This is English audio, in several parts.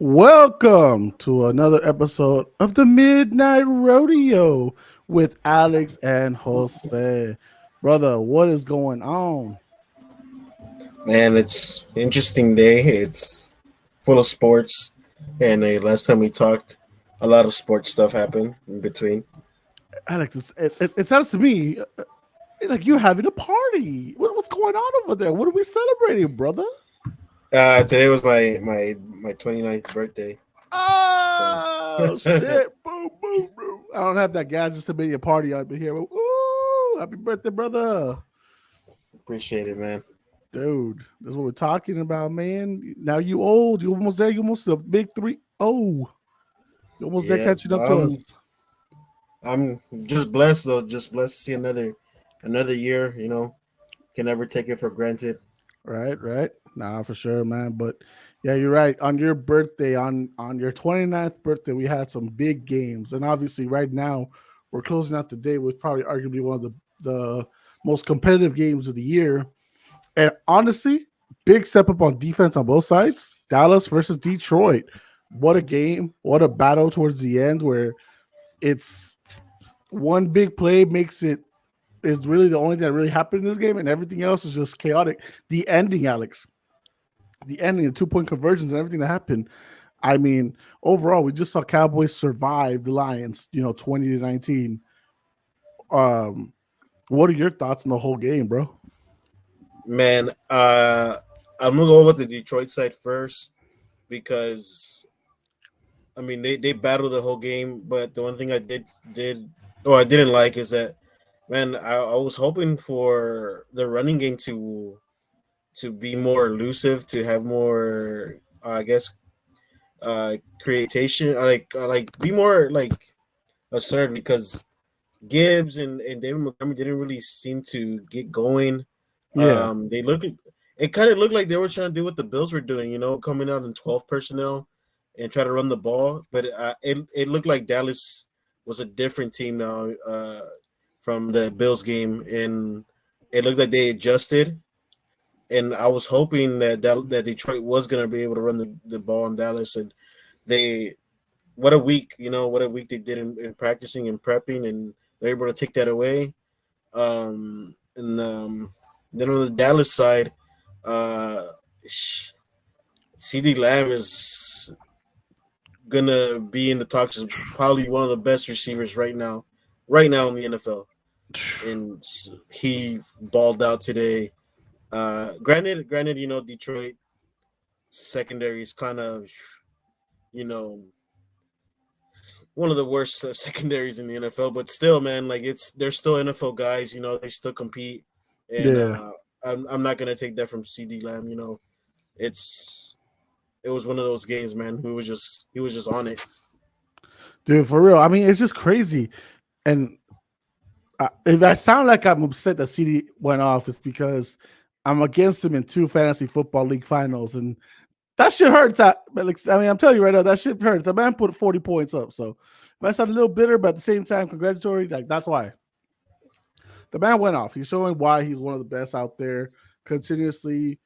Welcome to another episode of the Midnight Rodeo with Alex and Jose. Brother, what is going on? Man, it's interesting day. It's full of sports, and last time we talked, a lot of sports stuff happened in between. Alex, it sounds to me like you're having a party. What's going on over there? What are we celebrating, brother? Today was my 29th birthday, so Oh, shit. Boom, boom, boom. I don't have that gas just to be a party up in here. Ooh, happy birthday, brother. appreciate it, man. Dude, that's what we're talking about, man. Now you old. You almost there. You almost the big three. Oh, you almost there Yeah, catching up to us. I'm just blessed though. Just blessed to see another year. Can never take it for granted. Right, right. Nah, for sure, man. But yeah, you're right. On your birthday, on your 29th birthday, we had some big games. And obviously right now we're closing out the day with probably arguably one of the most competitive games of the year. And honestly, big step up on defense on both sides. Dallas versus Detroit. What a game. What a battle towards the end where it's one big play makes it is really the only thing that really happened in this game, and everything else is just chaotic. The ending, Alex, the ending, the 2 point conversions, and everything that happened. I mean, overall, we just saw Cowboys survive the Lions, 20-19. Um, what are your thoughts on the whole game, bro? Man, I'm gonna go with the Detroit side first because I mean they battled the whole game, but the one thing I didn't like is that man, I was hoping for the running game to be more elusive, to have more I guess creation, like be more like assertive because Gibbs and David Montgomery didn't really seem to get going. Yeah, They looked it kind of looked like they were trying to do what the Bills were doing, coming out in 12 personnel and try to run the ball. But it looked like Dallas was a different team now from the Bills game, and it looked like they adjusted. And I was hoping that Detroit was going to be able to run the ball in Dallas, and they what a week they did in practicing and prepping, and they're able to take that away. And then on the Dallas side, uh, CD Lamb is gonna be in the talks as probably one of the best receivers right now in the NFL, and he balled out today. Granted, Detroit secondary is kind of you know one of the worst secondaries in the NFL, but still, man, like they're still NFL guys. They still compete, and yeah, I'm not gonna take that from CD Lamb. It's it was one of those games, man. He was just on it. dude, for real. I mean, it's just crazy. And if I sound like I'm upset that CD went off, it's because I'm against him in two fantasy football league finals, and that shit hurts. I mean, I'm telling you right now, that shit hurts. The man put 40 points up, so I sound a little bitter, but at the same time, congratulatory. Like that's why the man went off. He's showing why he's one of the best out there, continuously,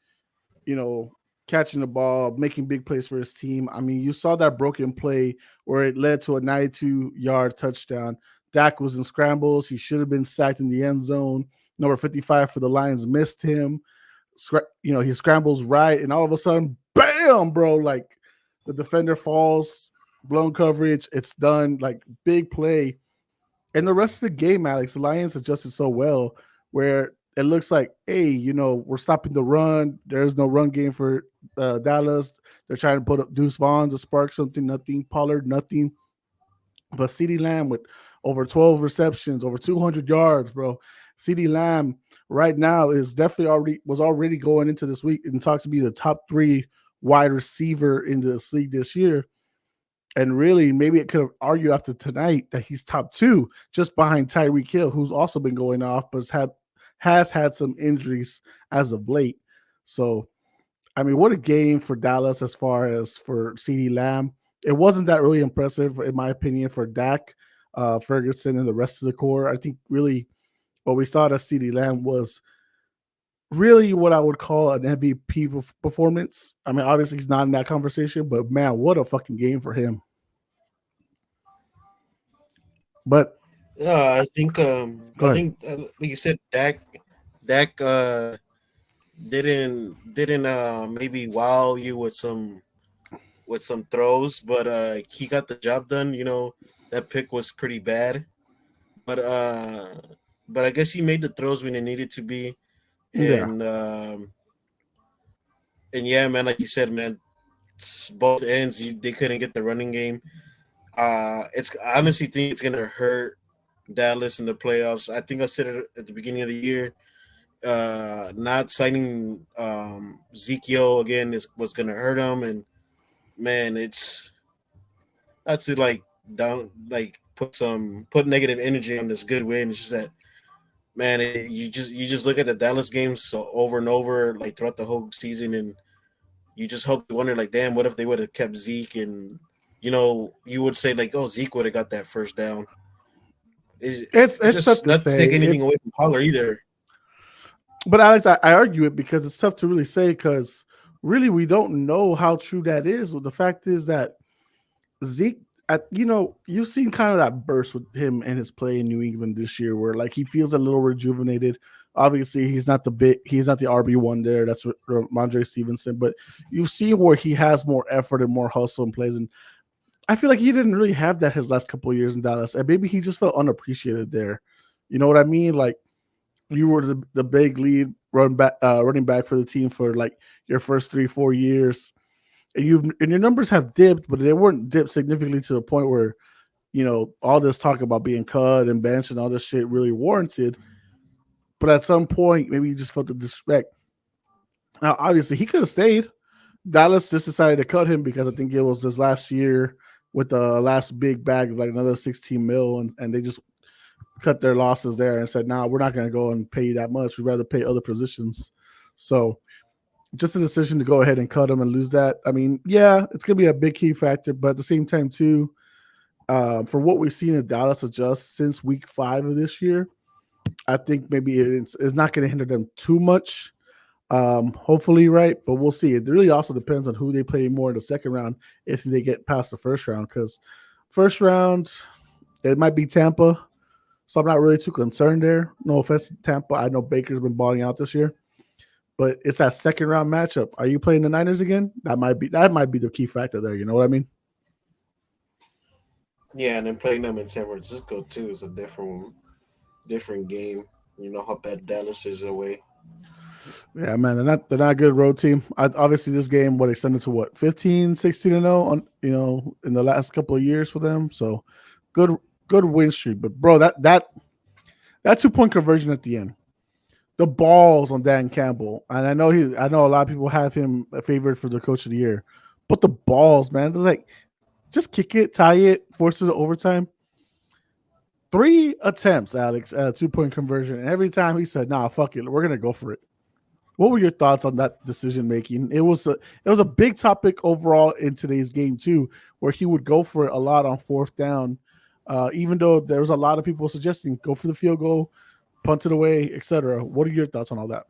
you know, catching the ball, making big plays for his team. I mean, you saw that broken play where it led to a 92-yard touchdown. Dak was in scrambles. He should have been sacked in the end zone. Number 55 for the Lions missed him. He scrambles right, and all of a sudden, bam, bro! Like the defender falls, blown coverage. It's done. Like big play. And the rest of the game, Alex, the Lions adjusted so well where it looks like, hey, we're stopping the run. There's no run game for Dallas. They're trying to put up Deuce Vaughn to spark something, nothing. Pollard, nothing. But CeeDee Lamb with over 12 receptions, over 200 yards, bro. CeeDee Lamb right now is definitely already going into this week and talks to be the top 3 wide receiver in this league this year. And really, maybe it could have argued after tonight that he's top 2, just behind Tyreek Hill, who's also been going off, but has had some injuries as of late. So, I mean, what a game for Dallas as far as for CeeDee Lamb. It wasn't that really impressive, in my opinion, for Dak, Ferguson, and the rest of the core. I think really what we saw at CeeDee Lamb was really what I would call an MVP performance. I mean, obviously he's not in that conversation, but man, what a fucking game for him. But Yeah, go I ahead. think like you said, Dak didn't maybe wow you with some throws, but he got the job done. You know, that pick was pretty bad, but uh, but I guess he made the throws when it needed to be, Yeah, and and yeah, man, like you said, man, both ends they couldn't get the running game. It's I honestly think it's gonna hurt Dallas in the playoffs. I think I said it at the beginning of the year. Not signing Ezekiel again is was gonna hurt him, and man, it's not to like down like put negative energy on this good win. It's just that man, you just look at the Dallas games so over and over like throughout the whole season, and you just hope you wonder like, damn, what if they would have kept Zeke and you would say like, oh, Zeke would have got that first down. It's it's tough just to not to say. take anything It's away from Pollard either. but Alex, I argue it because it's tough to really say because really we don't know how true that is. Well, the fact is that Zeke, you've seen kind of that burst with him and his play in New England this year, where like he feels a little rejuvenated. Obviously, he's not the RB1 there. That's Ramondre Stevenson, but you've seen where he has more effort and more hustle and plays. And I feel like he didn't really have that his last couple of years in Dallas, and maybe he just felt unappreciated there. You know what I mean? Like you were the big lead running back for the team for like your first 3 4 years, and your numbers have dipped, but they weren't dipped significantly to the point where all this talk about being cut and benched and all this shit really warranted. But at some point, maybe you just felt the disrespect. Now, obviously, he could have stayed. Dallas just decided to cut him because I think it was this last year with the last big bag of like another 16 mil, and they just cut their losses there and said, "Nah, we're not going to go and pay you that much. We'd rather pay other positions." So just a decision to go ahead and cut him and lose that. I mean, yeah, it's going to be a big key factor, but at the same time, too, for what we've seen in Dallas adjust since week 5 of this year, I think maybe it's not going to hinder them too much. Hopefully, right, but we'll see. It really also depends on who they play more in the second round if they get past the first round. Because first round, it might be Tampa, so I'm not really too concerned there. No offense to Tampa, I know Baker's been balling out this year, but it's that second round matchup. Are you playing the Niners again? That might be the key factor there. You know what I mean? Yeah, and then playing them in San Francisco too is a different game. You know how bad Dallas is away. Yeah, man, they're not a good road team. Obviously, this game would extend to what 15, 16 and 0 on in the last couple of years for them. So good good win streak. But bro, that 2 point conversion at the end, the balls on Dan Campbell, and I know a lot of people have him a favorite for the coach of the year, but the balls, man, it's like just kick it, tie it, force it to overtime. 3 attempts, Alex, at a 2 point conversion, and every time he said, "Nah, fuck it, we're gonna go for it." What were your thoughts on that decision making? It was a big topic overall in today's game too, where he would go for it a lot on fourth down, even though there was a lot of people suggesting go for the field goal, punt it away, etc. What are your thoughts on all that?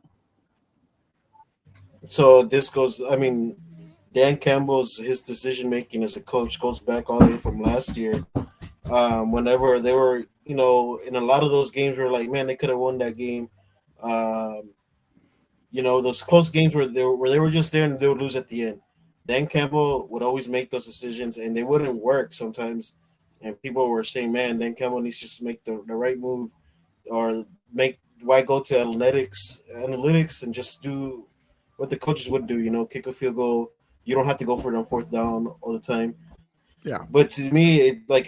So this goes. I mean, Dan Campbell's his decision making as a coach goes back all the way from last year. Whenever they were, in a lot of those games, we were like, man, they could have won that game. Um, those close games where they were just there and they would lose at the end. Dan Campbell would always make those decisions, and they wouldn't work sometimes. And people were saying, man, Dan Campbell needs just to make the right move, or make why go to analytics and just do what the coaches would do. Kick a field goal. You don't have to go for it on fourth down all the time. Yeah, But to me, like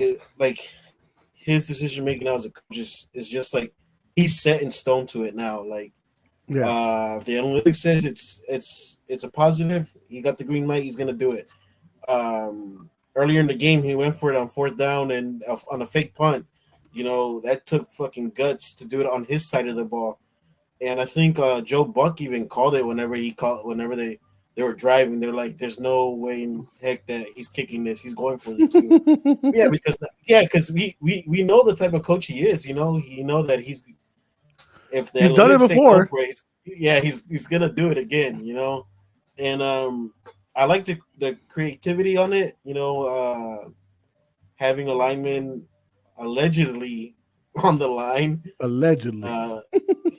his decision making now as a coach is just like he's set in stone to it now. Like yeah, if the analytics says it's a positive, he got the green light. He's gonna do it. Earlier in the game, he went for it on fourth down and on a fake punt. That took fucking guts to do it on his side of the ball. And I think Joe Buck even called it whenever they were driving. They're like, "There's no way in heck that he's kicking this. He's going for the two." Yeah, because we know the type of coach he is. He know that if the He's done it analytics take before. over, he's gonna do it again. And I like the creativity on it. Having a lineman allegedly on the line. Allegedly. Uh,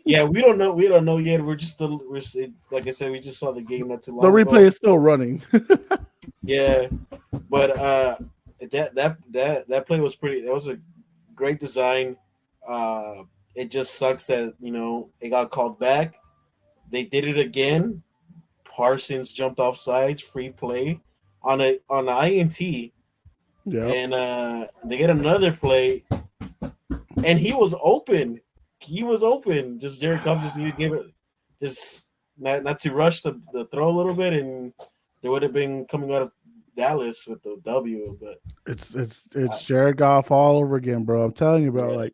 yeah, we don't know. We don't know yet. Like I said, we just saw the game not too The long replay ago. is still running. Yeah, but that play was pretty. That was a great design. Uh, it just sucks that it got called back. They did it again. Parsons jumped off sides, free play on the INT, Yep. and they get another play, and he was open. He was open. Just Jared Goff just needed to give it, just not to rush the throw a little bit, and they would have been coming out of Dallas with the W. But It's Jared Goff all over again, bro. I'm telling you, bro. yeah, Like,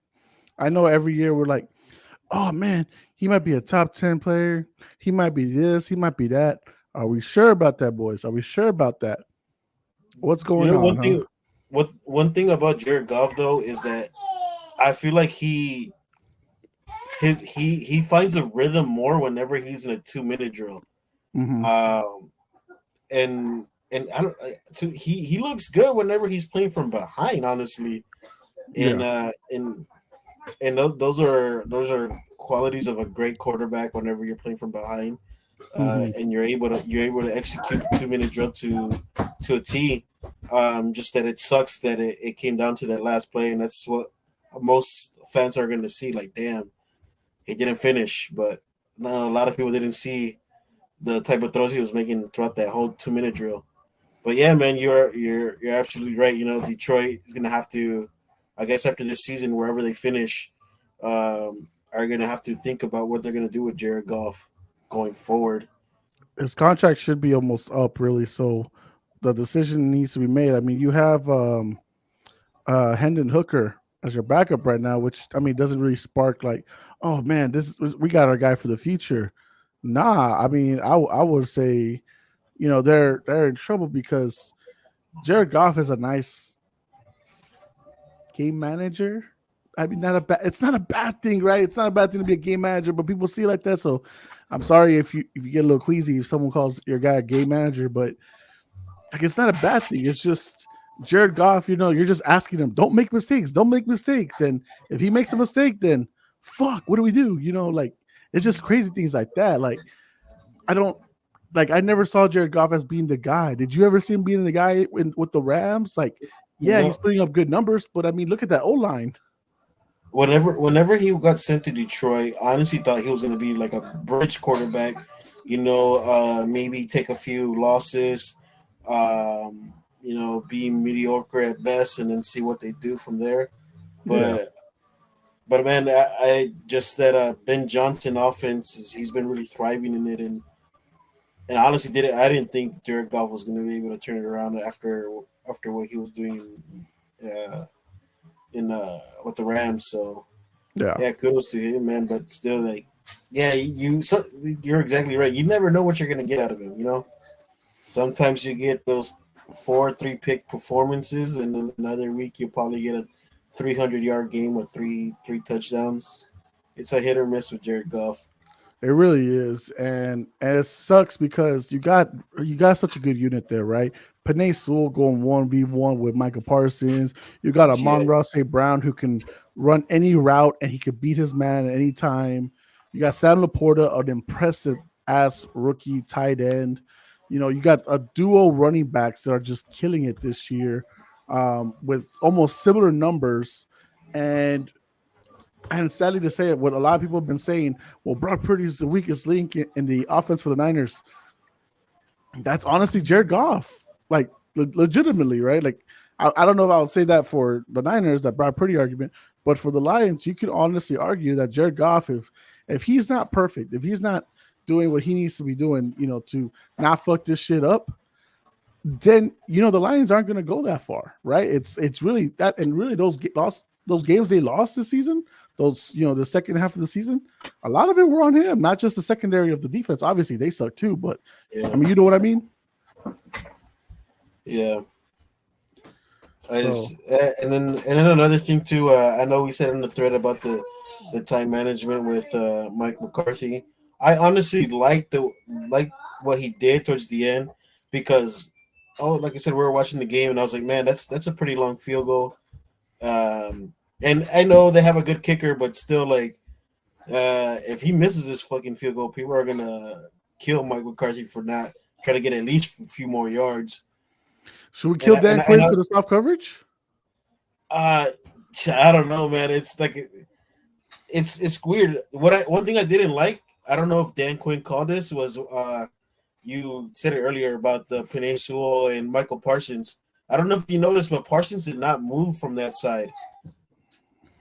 I know every year we're like, oh man, he might be a top 10 player. He might be this, he might be that. Are we sure about that, boys? Are we sure about that? What's going on, one huh? thing. One thing about Jared Goff though is that I feel like he finds a rhythm more whenever he's in a 2 minute drill. Mm-hmm. Um, and I don't. So he looks good whenever he's playing from behind, honestly. And Yeah. Those are qualities of a great quarterback whenever you're playing from behind, Mm-hmm. and you're able to execute 2 minute drill to a T. Just that it sucks that it came down to that last play, and that's what most fans are going to see. Like, damn, he didn't finish, but no, a lot of people didn't see the type of throws he was making throughout that whole 2 minute drill. But yeah, man, you're absolutely right. Detroit is gonna have to, I guess, after this season, wherever they finish, are gonna have to think about what they're gonna do with Jared Goff going forward. His contract should be almost up, really. So the decision needs to be made. I mean, you have Hendon Hooker as your backup right now, which I mean doesn't really spark like, oh man, we got our guy for the future. Nah, I mean, I would say, they're in trouble because Jared Goff is a nice game manager. I mean, it's not a bad thing, right? It's not a bad thing to be a game manager, but people see it like that. So I'm sorry if you get a little queasy if someone calls your guy a game manager, but like it's not a bad thing. It's just Jared Goff, you're just asking him, don't make mistakes, don't make mistakes. And if he makes a mistake, then fuck, what do we do? Like it's just crazy things like that. Like I don't I never saw Jared Goff as being the guy. Did you ever see him being the guy with the Rams? Like, yeah, he's No, putting up good numbers, but I mean, look at that O line. whenever he got sent to Detroit, I honestly thought he was gonna be like a bridge quarterback. Maybe take a few losses, be mediocre at best, and then see what they do from there. Yeah. But But man, I just that Ben Johnson offense he's been really thriving in it, and I honestly I didn't think Jared Goff was going to be able to turn it around after what he was doing in with the Rams. So Yeah. yeah, kudos to him, man. But still, like, yeah, you're exactly right. You never know what you're going to get out of him. Sometimes you get those 3 pick performances, and then another week you probably get a 300-yard game with three touchdowns. It's a hit or miss with Jared Goff. It really is, and it sucks because you got such a good unit there, right? Panay Sewell going 1v1 with Michael Parsons. You got Yeah, Amon-Ra St. Brown who can run any route and he could beat his man at any time. You got Sam Laporta, an impressive ass rookie tight end. You got a duo running backs that are just killing it this year, with almost similar numbers. And sadly to say it, what a lot of people have been saying, well, Brock Purdy is the weakest link in the offense for the Niners. That's honestly Jared Goff, like legitimately, right? Like I don't know if I would say that for the Niners, that Brock Purdy argument, but for the Lions, you could honestly argue that Jared Goff, if he's not perfect, if he's not doing what he needs to be doing, to not fuck this shit up, then the Lions aren't going to go that far, right? It's really that, and really those games they lost this season, those the second half of the season, a lot of it were on him, not just the secondary of the defense. Obviously, they suck too, but yeah, I mean, you know what I mean. yeah. So And then another thing too. I know we said in the thread about the time management with Mike McCarthy. I honestly like what he did towards the end because like I said, we were watching the game and I was like, man, that's a pretty long field goal. And I know they have a good kicker, but still, like, if he misses this fucking field goal, people are gonna kill Mike McCarthy for not trying to get at least a few more yards. Should we And kill Dan Quinn for the soft coverage? uh, I don't know, man. It's like it's weird. One thing I didn't like, I don't know if Dan Quinn called this, was you said it earlier about the Penei Sewell and Michael Parsons. I don't know if you noticed, but Parsons did not move from that side.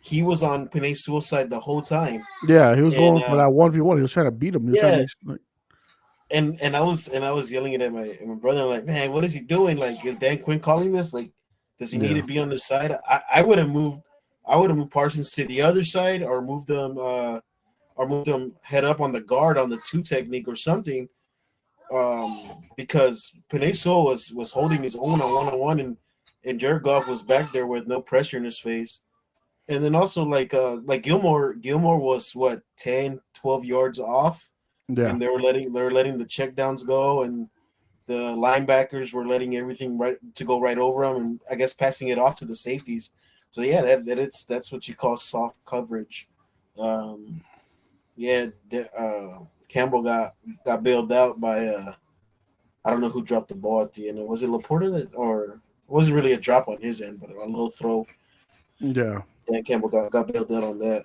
He was on Penei Sewell's side the whole time. Yeah, he was going for that 1v1. He was trying to beat him. He was trying to make sure, and I was yelling it at my brother. I'm like, man, what is he doing? Like, is Dan Quinn calling this? Like, does he need to be on the side? I would have moved. I would have moved Parsons to the other side, or moved them head up on the guard on the two technique or something. Because Penei Sewell was holding his own on one-on-one, and Jared Goff was back there with no pressure in his face. And then also like Gilmore was what 10, 12 yards off. Yeah. And they were letting the checkdowns go, and the linebackers were letting everything go right over them, and I guess passing it off to the safeties. So yeah, that's what you call soft coverage. Campbell got bailed out by I don't know who dropped the ball at the end. Was it Laporta or it wasn't really a drop on his end, but a little throw. Yeah. And Campbell got bailed out on that.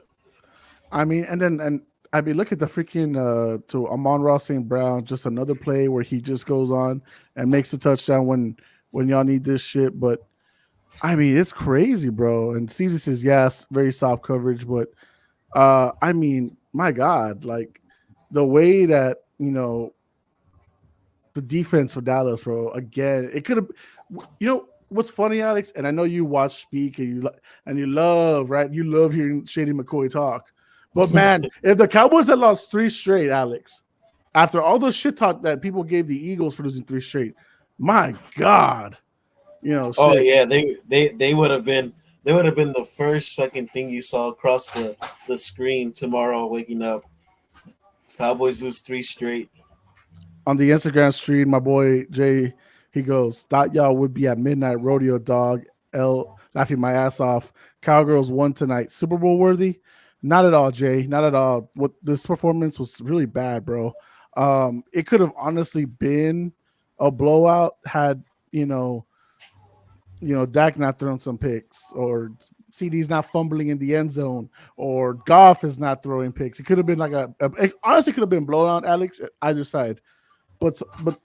I mean, and I mean, look at the freaking to Amon-Ra St. Brown, just another play where he just goes on and makes a touchdown when y'all need this shit. But I mean, it's crazy, bro. And CZ says yes, very soft coverage, but I mean, my God, like the way that the defense for Dallas, bro. Again, it could have. What's funny, Alex, and I know you watch Speak and you love, right? You love hearing Shady McCoy talk. But man, if the Cowboys had lost 3 straight, Alex, after all the shit talk that people gave the Eagles for losing 3 straight, my God, Oh shit. yeah, they would have been the first fucking thing you saw across the screen tomorrow waking up. Cowboys lose 3 straight. On the Instagram stream, my boy Jay, he goes, thought y'all would be at midnight rodeo, dog. Laughing my ass off. Cowgirls won tonight. Super Bowl worthy? Not at all, Jay. Not at all. What this performance was really bad, bro. It could have honestly been a blowout had Dak not thrown some picks, or CD's not fumbling in the end zone, or Goff is not throwing picks. It could have been like it honestly could have been blowout, Alex, either side. But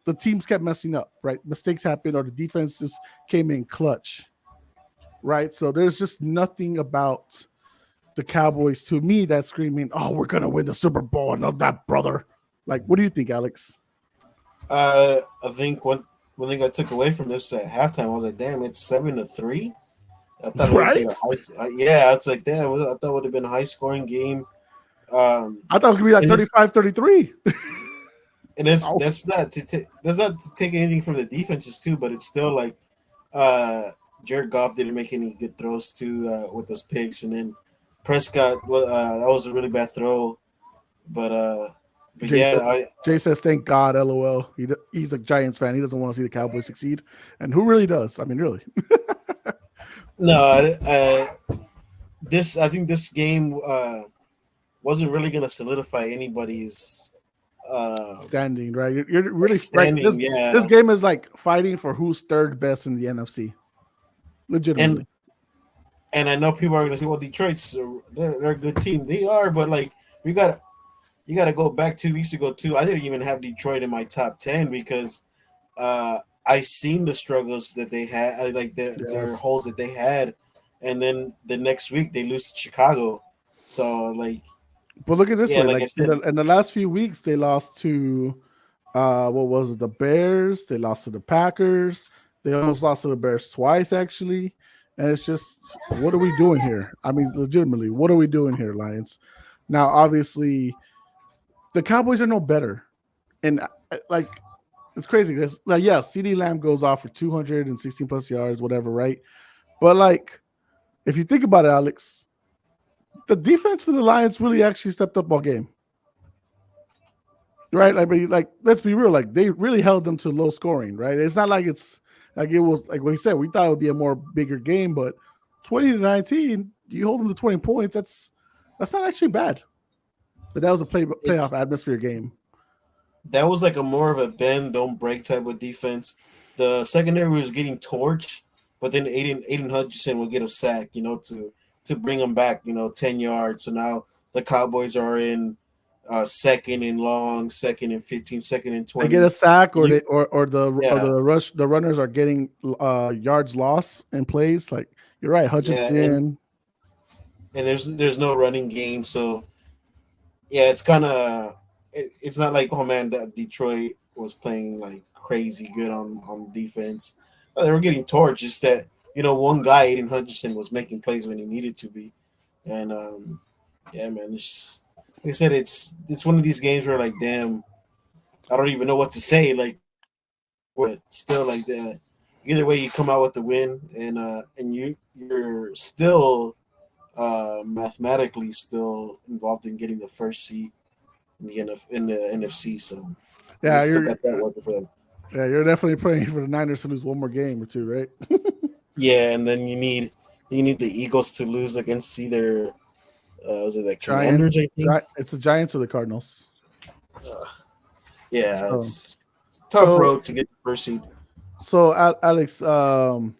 the teams kept messing up, right? Mistakes happened, or the defense just came in clutch, right? So there's just nothing about the Cowboys to me that's screaming, "Oh, we're gonna win the Super Bowl!" And all that, brother. Like, what do you think, Alex? I think one thing I took away from this at halftime, I was like, "Damn, it's 7-3." I thought it would be I was like, "Damn!" I thought it would have been a high scoring game. I thought it was gonna be like 35-33. And that's not to take anything from the defenses too, but it's still like Jared Goff didn't make any good throws too with those picks, and then Prescott that was a really bad throw, but Jay says thank God, LOL. He's a Giants fan. He doesn't want to see the Cowboys succeed, and who really does? I mean, really. No, I think this game wasn't really going to solidify anybody's standing, right? You're really standing. This game is like fighting for who's third best in the NFC, legitimately. And I know people are going to say, "Well, Detroit's they're a good team." They are, but like you got to go back 2 weeks ago too. I didn't even have Detroit in my top 10 because I seen the struggles that they had, like their holes that they had, and then the next week they lose to Chicago. So like. But look at this way. Like in the last few weeks, they lost to what was it? The Bears. They lost to the Packers. They almost lost to the Bears twice, actually. And it's just, what are we doing here? I mean, legitimately, what are we doing here, Lions? Now, obviously, the Cowboys are no better. And like, it's crazy because, like, yeah, CeeDee Lamb goes off for 216 plus yards, whatever, right? But like, if you think about it, Alex, the defense for the Lions really actually stepped up all game, right? Like let's be real, like they really held them to low scoring, right? It's not like it's like it was like what he said. We thought it would be a more bigger game, but 20-19, you hold them to 20 points. That's not actually bad. But that was a playoff It's atmosphere game. that was like a more of a bend don't break type of defense. The secondary was getting torched, but then Aiden Hutchinson would get a sack, to bring them back, 10 yards. So now the Cowboys are in second and long, second and 15, second and They get 20. a sack, or You, they or yeah, the rush. The runners are getting yards lost in plays. Like you're right, yeah, and Hutchinson. there's no running game, so yeah, it's kind of it's not like, oh man, that Detroit was playing like crazy good on defense. They were getting torched. Just that one guy, Aiden Hutchinson, was making plays when he needed to be, and yeah, man, it's just, like I said, it's one of these games where like, damn, I don't even know what to say. Like, but still, like that. Either way, you come out with the win, and you're still mathematically still involved in getting the first seed in the NFC. So they Yeah, still you're got that working for them. you're definitely praying for the Niners to lose one more game or two, right? Yeah, and then you need the Eagles to lose against either was it the Commanders? Giants. I think. It's the Giants or the Cardinals. Uh, yeah, So it's tough so road to get the first seed. Alex, tell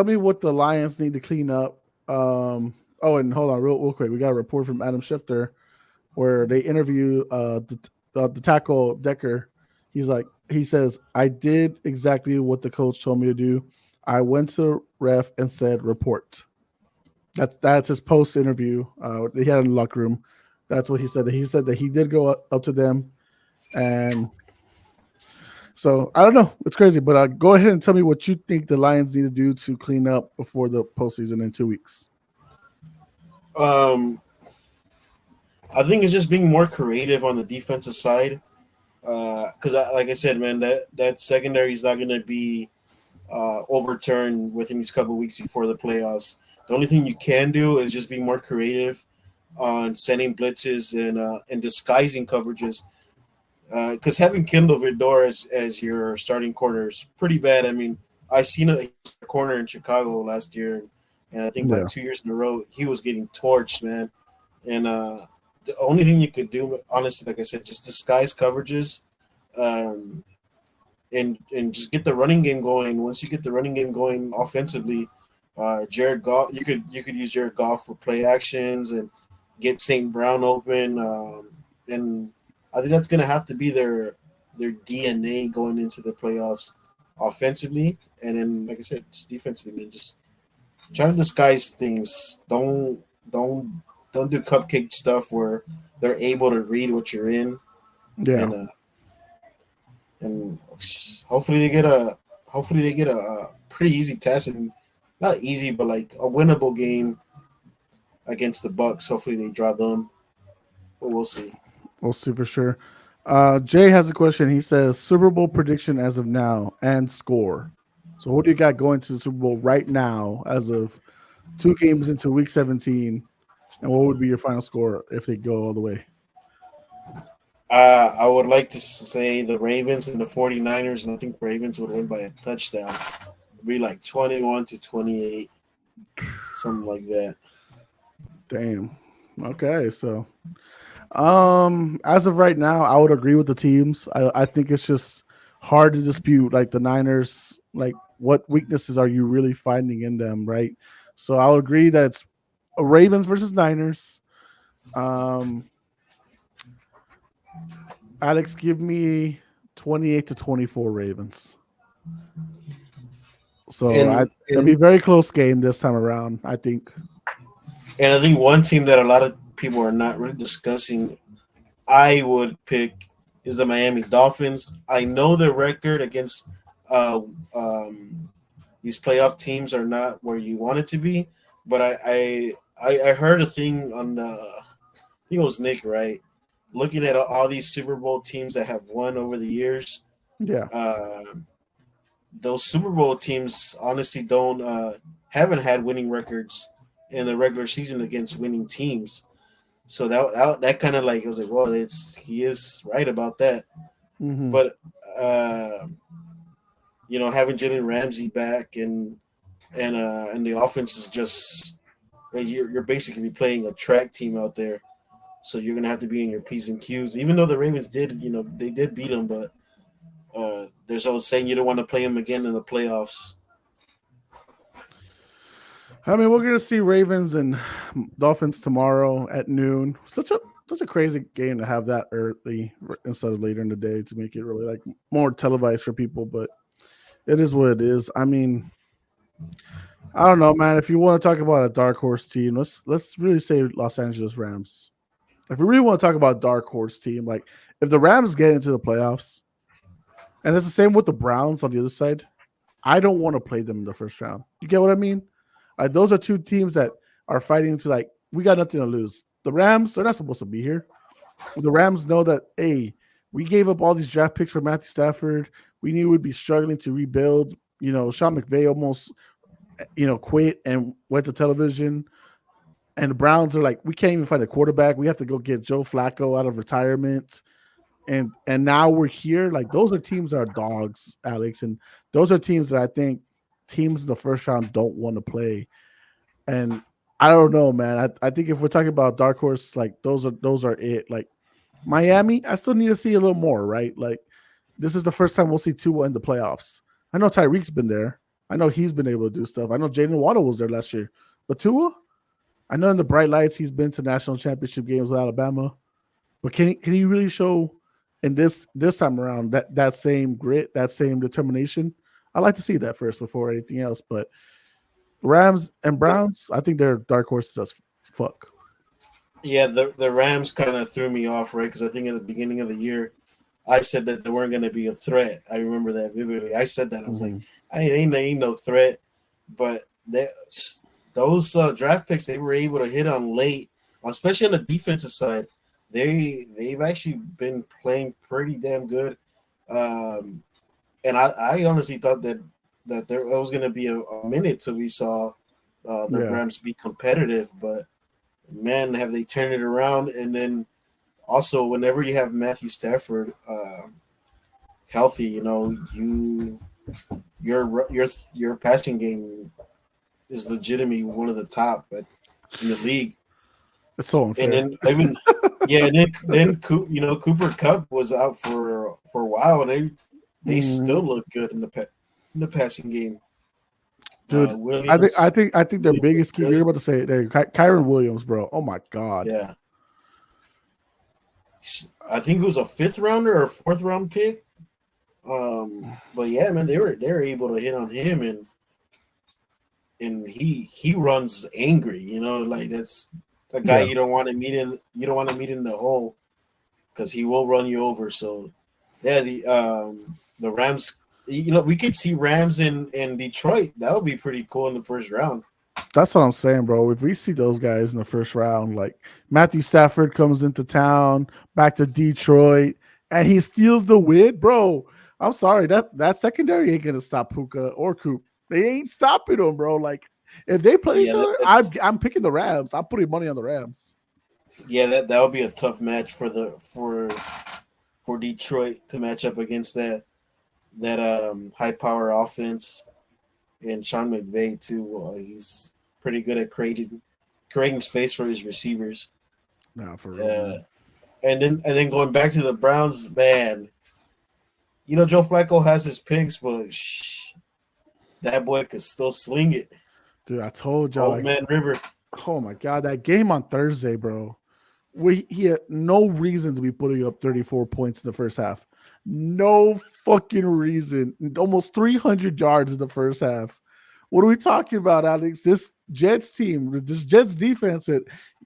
me what the Lions need to clean up. Oh, and hold on, real quick. We got a report from Adam Schefter where they interview the tackle Decker. He says, I did exactly what the coach told me to do. I went to ref and said report. That's his post interview. He had in the locker room. That's what he said. He said that he did go up to them, and so I don't know. It's crazy, but go ahead and tell me what you think the Lions need to do to clean up before the postseason in 2 weeks. Um, I think it's just being more creative on the defensive side. Because like I said, man, that secondary is not going to be overturned within these couple of weeks before the playoffs. The only thing you can do is just be more creative on sending blitzes and disguising coverages. Because having Kindle Vidor as your starting corner is pretty bad. I mean, I seen a corner in Chicago last year, and I think like Yeah, 2 years in a row he was getting torched, man. And the only thing you could do, honestly, like I said, just disguise coverages, um, and just get the running game going. Once you get the running game going offensively, Jared Goff, you could use Jared Goff for play actions and get St. Brown open, and I think that's gonna have to be their DNA going into the playoffs offensively, and then like I said, just defensively, man, just try to disguise things. Don't don't do cupcake stuff where they're able to read what you're in, yeah, and and hopefully they get a pretty easy test, and not easy but like a winnable game against the Bucks. Hopefully they draw them, but we'll see. we'll see for sure. Jay has a question. He says Super Bowl prediction as of now and score. So, what do you got going to the Super Bowl right now as of 2 games into Week 17? And what would be your final score if they go all the way? I would like to say the Ravens and the 49ers, and I think Ravens would win by a touchdown. It'd be like 21-28, something like that. Damn. Okay, so as of right now, I would agree with the teams. I think it's just hard to dispute like the Niners, like what weaknesses are you really finding in them, right? So I would agree that it's Ravens versus Niners. Um Alex, give me 28-24 Ravens. So And it'll be a and very close game this time around, I think. and I think one team that a lot of people are not really discussing, I would pick, is the Miami Dolphins. I know their record against uh, um, these playoff teams are not where you want it to be, but I heard a thing on I think it was Nick, right? Looking at all these Super Bowl teams that have won over the years, Yeah. uh, those Super Bowl teams honestly don't haven't had winning records in the regular season against winning teams. So that kind of like I was like, well, it's he is right about that. Hmm. But uh, having Jalen Ramsey back and the offense is just you're basically playing a track team out there. So you're gonna have to be in your p's and q's. Even though the Ravens did, they did beat them, but there's always saying you don't want to play them again in the playoffs. I mean, we're gonna see Ravens and Dolphins tomorrow at noon. Such a crazy game to have that early instead of later in the day to make it really like more televised for people. But it is what it is. I mean, I don't know, man. If you want to talk about a dark horse team, let's really say Los Angeles Rams. If we really want to talk about dark horse team, like if the Rams get into the playoffs, and it's the same with the Browns on the other side, I don't want to play them in the first round. You get what I mean? Those are two teams that are fighting to like we got nothing to lose. The Rams, they're not supposed to be here. The Rams know that hey, we gave up all these draft picks for Matthew Stafford. We knew we'd be struggling to rebuild. Sean McVay almost quit and went to television. And the Browns are like, we can't even find a quarterback. We have to go get Joe Flacco out of retirement. And now we're here. Like those are teams that are dogs, Alex, and those are teams that I think teams in the first round don't want to play. And I don't know, man. I think if we're talking about dark horse, like those are it. Like Miami, I still need to see a little more, right? Like this is the first time we'll see Tua in the playoffs. I know Tyreek's been there. I know he's been able to do stuff. I know Jaden Waddle was there last year, but Tua, I know in the bright lights he's been to national championship games with Alabama, but can he really show in this time around that same grit, that same determination? I'd like to see that first before anything else. But Rams and Browns, I think they're dark horses as fuck. Yeah, the Rams kind of threw me off, right? Because I think at the beginning of the year, I said that they weren't going to be a threat. I remember that vividly. I said that I was like, Mm-hmm. I ain't no threat, but those draft picks they were able to hit on late, especially on the defensive side. They've actually been playing pretty damn good, um, and I honestly thought that there was going to be a minute till we saw the Yeah, Rams be competitive, but man, have they turned it around? And then also, whenever you have Matthew Stafford healthy, your passing game is legitimately one of the top in the league. it's so And unfair. then even yeah, and then Cooper Cup was out for a while, and they Mm-hmm. still look good in the passing game. Dude, I think I Williams, think I think their Williams biggest looks key. You're good. about to say it there, Kyron Williams, bro. Oh my god. Yeah, I think it was a fifth rounder or fourth round pick. But yeah, man, they were able to hit on him, and he runs angry. Like that's a guy Yeah, you don't want to meet in the hole because he will run you over. So yeah, the Rams. We could see Rams in Detroit. That would be pretty cool in the first round. that's what I'm saying, bro. If we see those guys in the first round, like Matthew Stafford comes into town, back to Detroit, and he steals the win, bro. I'm sorry that secondary ain't gonna stop Puka or Coop. They ain't stopping them, bro. Like if they play each Yeah, other, I'm picking the Rams. I'm putting money on the Rams. that would be a tough match for Detroit to match up against that high power offense and Sean McVay too. He's pretty good at creating space for his receivers. Nah, for real, Uh, man. and then going back to the Browns, man. Joe Flacco has his picks, but that boy could still sling it. Dude, I told y'all, Old like, man River. oh my god, that game on Thursday, bro. He had no reason to be putting up 34 points in the first half. No fucking reason. Almost 300 yards in the first half. What are we talking about, Alex? This Jets team, this Jets defense that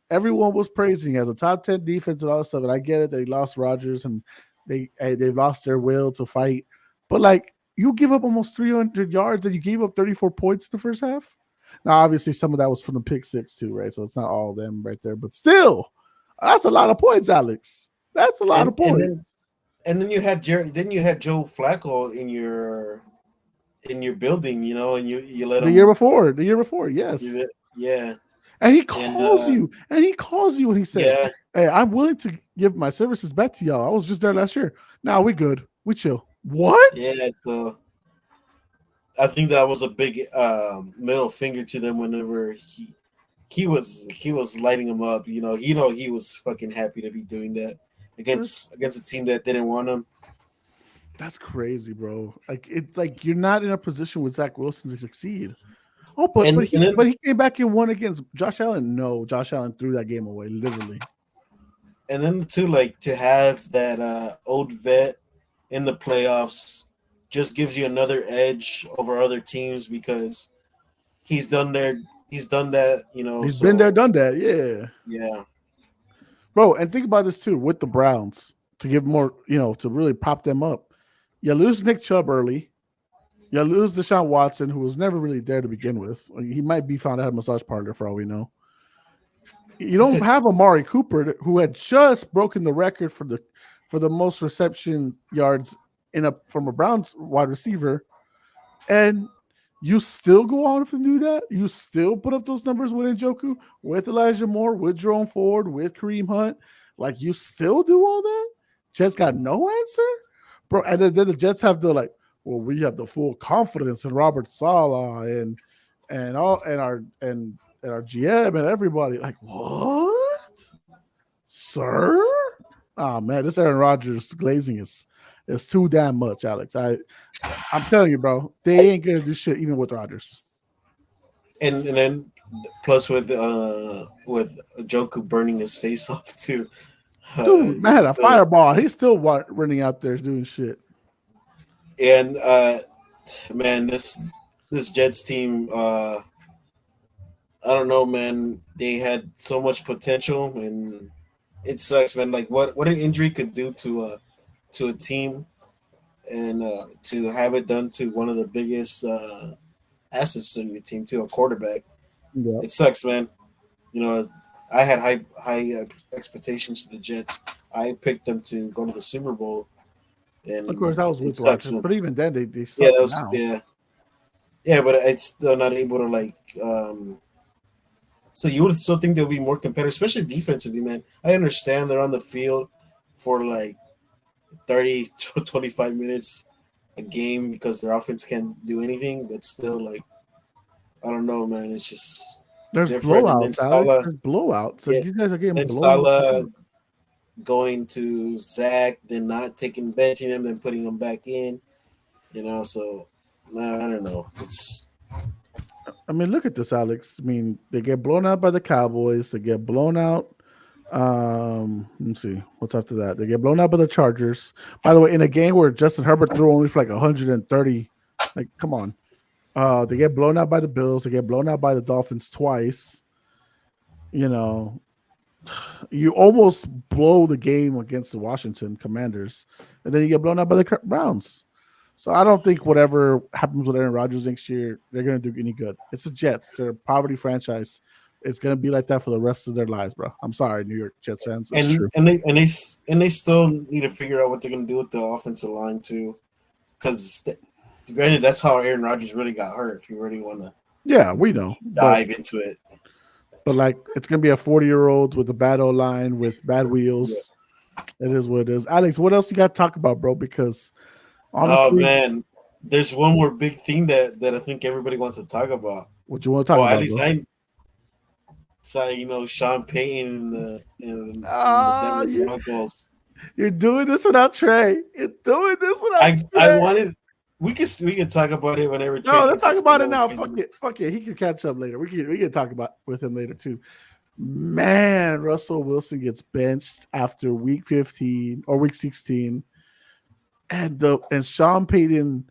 everyone was praising as a top 10 defense and all that stuff. And I get it, they lost Rodgers and they lost their will to fight. But like you give up almost 300 yards and you gave up 34 points in the first half. Now, obviously, some of that was from the pick six too, right? So it's not all of them right there, but still, that's a lot of points, Alex. That's a lot And of and then points. and then you had Joe Flacco in your building, and you let The him. year before, yes. Yeah. And he And calls you, and he calls you, and he said, yeah, "Hey, I'm willing to give my services back to y'all. I was just there last year. Now we good. We chill." What? yeah. So I think that was a big middle finger to them whenever he was lighting him up. He was fucking happy to be doing that That's against a team that didn't want him. that's crazy, bro. Like it's like you're not in a position with Zach Wilson to succeed. Oh, but And but and he then but he came back and won against Josh Allen. No, Josh Allen threw that game away, literally. and then too, like, to have that old vet in the playoffs just gives you another edge over other teams because he's done there. He's done that. He's been there, So done that. Yeah, yeah, bro. And think about this too with the Browns to give more, to really prop them up. You lose Nick Chubb early. You lose Deshaun Watson, who was never really there to begin with. He might be found at a massage parlor for all we know. You don't have Amari Cooper, who had just broken the record for the most reception yards from a Browns wide receiver, and you still go on to do that. You still put up those numbers with Njoku, with Elijah Moore, with Jerome Ford, with Kareem Hunt. Like you still do all that. Jets got no answer, bro. And then the Jets have the like, well, we have the full confidence in Robert Saleh and our GM and everybody. Like, what, sir? Oh man, this Aaron Rodgers glazing is too damn much, Alex. I'm telling you, bro, they ain't gonna do shit even with Rodgers. and then plus with Joku burning his face off too. Dude, man had It's a fireball. He's still running out there doing shit. and man, this Jets team. I don't know, man. They had so much potential, and it sucks, man. Like what an injury could do to a team, and to have it done to one of the biggest assets in your team, to a quarterback. Yeah. It sucks, man. You know, I had high expectations to the Jets. I picked them to go to the Super Bowl, Of course, and that was it with sucks, Rodgers, man. but even then, they Yeah, suck that was now. yeah, but it's still not able to like. So you would still think they'll be more competitive, especially defensively, man. I understand they're on the field for like 30 to 25 minutes a game because their offense can't do anything, but still, like, I don't know, man. It's just There's different. And then blowouts, Alex. Salah, There's blowouts. Like yeah, these guys are getting then blown the fuck Salah out. going to Zach, then not taking benching him, then putting him back in. So nah, I don't know. It's I mean, look at this, Alex. I mean, they get blown out by the Cowboys. They get blown out. Let me see what's after that. They get blown out by the Chargers. By the way, in a game where Justin Herbert threw only for like 130, like, come on. They get blown out by the Bills. They get blown out by the Dolphins twice. You know, you almost blow the game against the Washington Commanders, and then you get blown out by the Browns. So I don't think whatever happens with Aaron Rodgers next year, they're going to do any good. It's the Jets. They're a poverty franchise. It's going to be like that for the rest of their lives, bro. I'm sorry, New York Jets fans. It's and true. and they still need to figure out what they're gonna do with the offensive line too, because granted, that's how Aaron Rodgers really got hurt. If you really want to Yeah, we know. But dive into it, like it's going to be a 40-year-old with a bad O line with bad yeah. wheels. It is what it is. Alex, what else you got to talk about, bro? Because Oh honestly, man, there's one more big thing that I think everybody wants to talk about. what you want to talk Well, at about, least bro? I saw Sean Payton in the Ah, Denver Broncos. you're doing this without Trey. You're doing this without I Trey. wanted we can talk about it whenever No, Trey let's gets talk about it now. gets- Fuck it. Fuck it. He can catch up later. We can talk about with him later too. Man, Russell Wilson gets benched after week 15 or week 16. And Sean Payton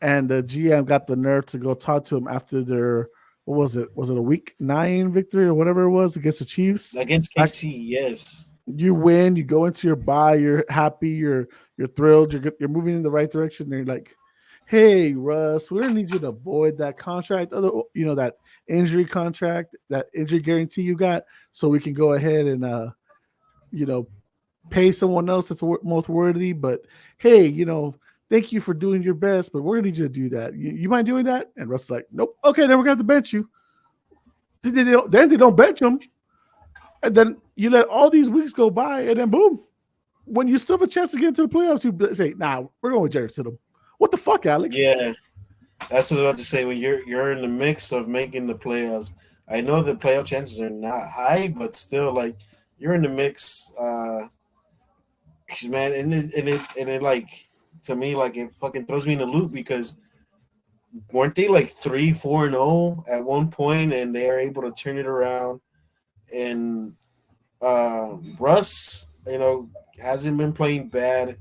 and the GM got the nerve to go talk to him after their what was it? Was it a week 9 victory or whatever it was against the Chiefs? against Like KC. Yes, you win, you go into your bye, you're happy, you're thrilled, you're moving in the right direction. They're like, "Hey, Russ, we're gonna need you to avoid that contract, that injury contract, that injury guarantee you got, so we can go ahead and you know, pay someone else that's most worthy. But hey, thank you for doing your best, but we're gonna need you to do that. You mind doing that?" And Russ is like, "Nope. Okay, then we're gonna have to bench you." Then they don't bench him, and then you let all these weeks go by, and then boom, when you still have a chance to get into the playoffs, you say, "Nah, we're going with Jared Stidham." What the fuck, Alex? Yeah, that's what I was about to say. When you're in the mix of making the playoffs, I know the playoff chances are not high, but still, like you're in the mix, man. And it like to me, like it fucking throws me in a loop because weren't they like 3-4-0 at one point, and they are able to turn it around. And Russ, hasn't been playing bad,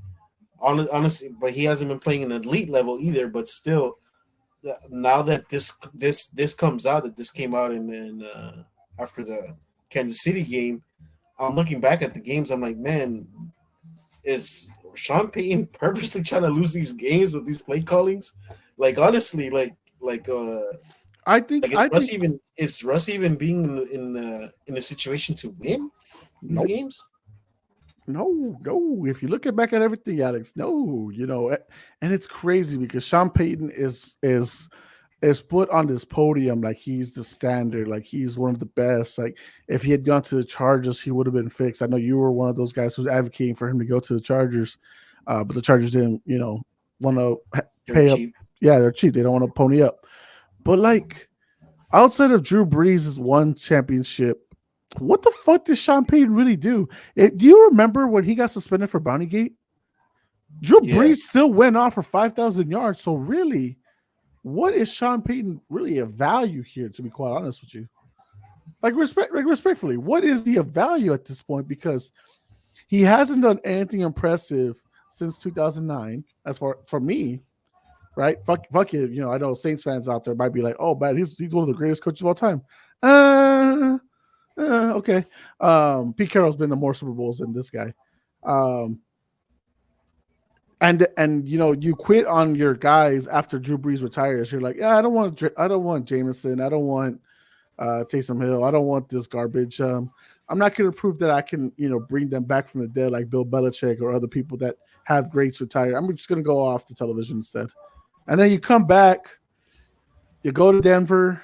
honestly, but he hasn't been playing an elite level either. But still, now that this comes out, that this came out in after the Kansas City game, I'm looking back at the games. I'm like, man, is Sean Payton purposely trying to lose these games with these play callings? Like honestly, like I think like I think is Russ even being in a situation to win these nope. games? No. If you look back at everything, Alex, no, and it's crazy because Sean Payton is put on this podium like he's the standard, like he's one of the best. Like if he had gone to the Chargers, he would have been fixed. I know you were one of those guys who's advocating for him to go to the Chargers, but the Chargers didn't, want to They're pay up. cheap. Yeah, they're cheap. They don't want to pony up. But like outside of Drew Brees' one championship, what the fuck did Sean Payton really do? Do you remember when he got suspended for Gate? Drew Yeah, Brees still went off for 5,000 yards. So really, what is Sean Payton really of value here? To be quite honest with you, respectfully, what is he of value at this point? Because he hasn't done anything impressive since 2009. As for me, right? Fuck it. I know Saints fans out there might be like, "Oh, man, he's one of the greatest coaches of all time." Okay. Pete Carroll's been to more Super Bowls than this guy. Um, and you quit on your guys after Drew Brees retires. You're like, yeah, I don't want Jameson. I don't want Taysom Hill. I don't want this garbage. I'm not going to prove that I can bring them back from the dead like Bill Belichick or other people that have greats retire. I'm just going to go off the television instead. And then you come back, you go to Denver,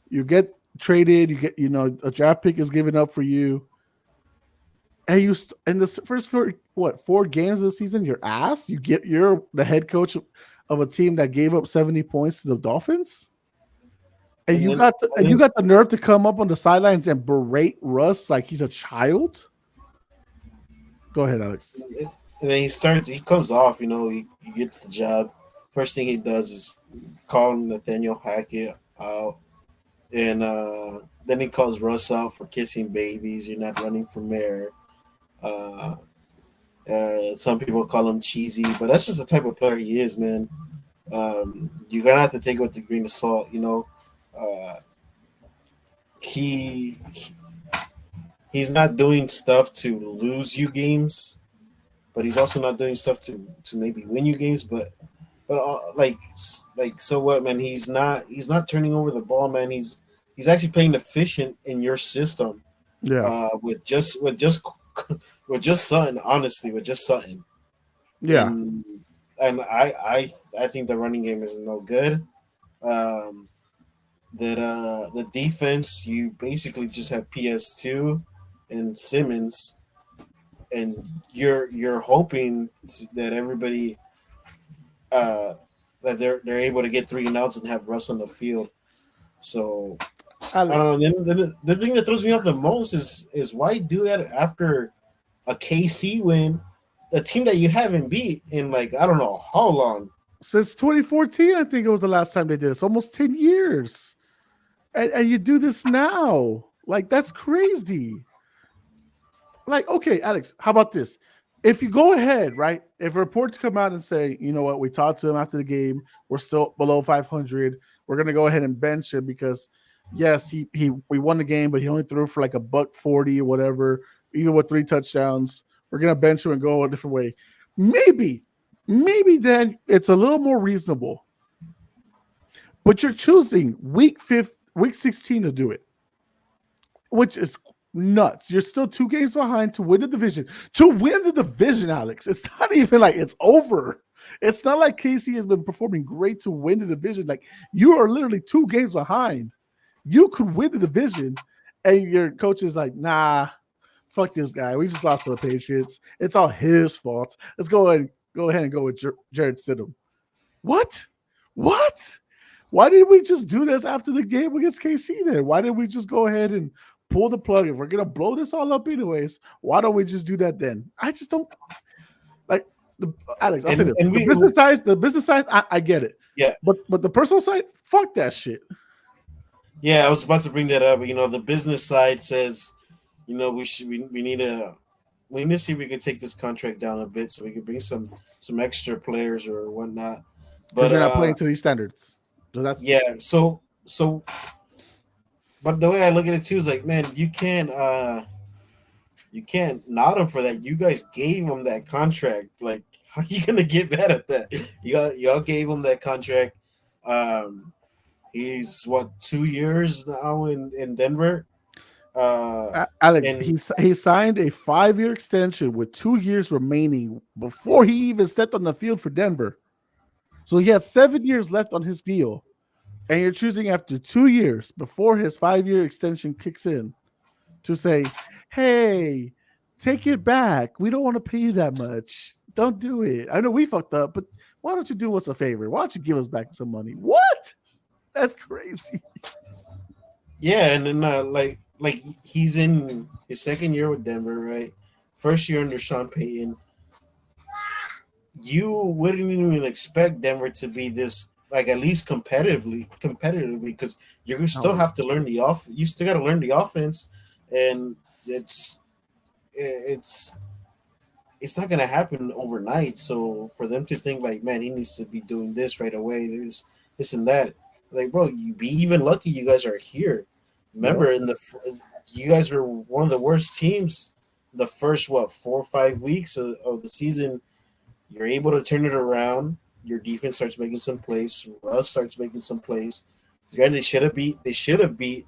you get traded, you get a draft pick is given up for you, and in the first four games of the season, you're ass. You're the head coach of a team that gave up 70 points to the Dolphins, and and you got the nerve to come up on the sidelines and berate Russ like he's a child. Go ahead, Alex. and then he comes off. He gets the job. First thing he does is call Nathaniel Hackett out, and then he calls Russ out for kissing babies. You're not running for mayor. Some people call him cheesy, but that's just the type of player he is, man. You're gonna have to take it with a grain of salt. He he's not doing stuff to lose you games, but he's also not doing stuff to maybe win you games. But like so what, man? He's not turning over the ball, man. He's actually playing efficient in your system. Yeah, With just Sutton, honestly, with just Sutton. yeah. And I think the running game is no good. That the defense, you basically just have PS2 and Simmons, and you're hoping that everybody that they're able to get 3 and outs and have Russ on the field. So I Alex, don't know. The thing that throws me off the most is why do that after a KC win, a team that you haven't beat in like I don't know how long. since 2014, I think it was the last time they did this. Almost 10 years, and you do this now. Like that's crazy. Like, okay, Alex, how about this? If you go ahead, right? If reports come out and say, you know what, we talked to him after the game, we're still below 500. We're gonna go ahead and bench him because, yes, we won the game, but he only threw for like a $140 or whatever, even with 3 touchdowns. We're gonna bench him and go a different way. Maybe then it's a little more reasonable. But you're choosing week 16 to do it, which is nuts. You're still 2 games behind to win the division. To win the division, Alex, it's not even like it's over. It's not like KC has been performing great to win the division. Like you are literally 2 games behind. You could win the division, and your coach is like, nah, fuck this guy. We just lost to the Patriots. It's all his fault. Let's go ahead and go with Jared Stidham. What? What? Why did we just do this after the game against KC then? Why did we just go ahead and pull the plug? If we're gonna blow this all up anyways, why don't we just do that then? I just don't like the Alex. I'll say this: and the business side, I get it, yeah, but the personal side, fuck that shit. yeah. I was about to bring that up. You know, the business side says, you know, we need to see if we can take this contract down a bit so we can bring some extra players or whatnot. Because But you're not playing to these standards. So that's yeah, so but the way I look at it too is like, man, you can't nod him for that. You guys gave him that contract. Like, how are you gonna get mad at that? Y'all gave him that contract. Um, he's what 2 years now in Denver. Alex. And He signed a 5-year extension with 2 years remaining before he even stepped on the field for Denver. So he had 7 years left on his deal, and you're choosing after 2 years before his 5-year extension kicks in to say, "Hey, take it back. We don't want to pay you that much. Don't do it. I know we fucked up, but why don't you do us a favor? Why don't you give us back some money?" What? That's crazy. yeah, and then like he's in his second year with Denver, right? First year under Sean Payton. You wouldn't even expect Denver to be this like at least competitively because you still No, have to learn the off. You still got to learn the offense, and it's it's not gonna happen overnight. So for them to think like, man, he needs to be doing this right away, there's this and that. Like, bro, you be even lucky you guys are here. yep. Remember, you guys were one of the worst teams the first 4 or 5 weeks of the season. You're able to turn it around. Your defense starts making some plays. Russ starts making some plays. Granted, they should have beat.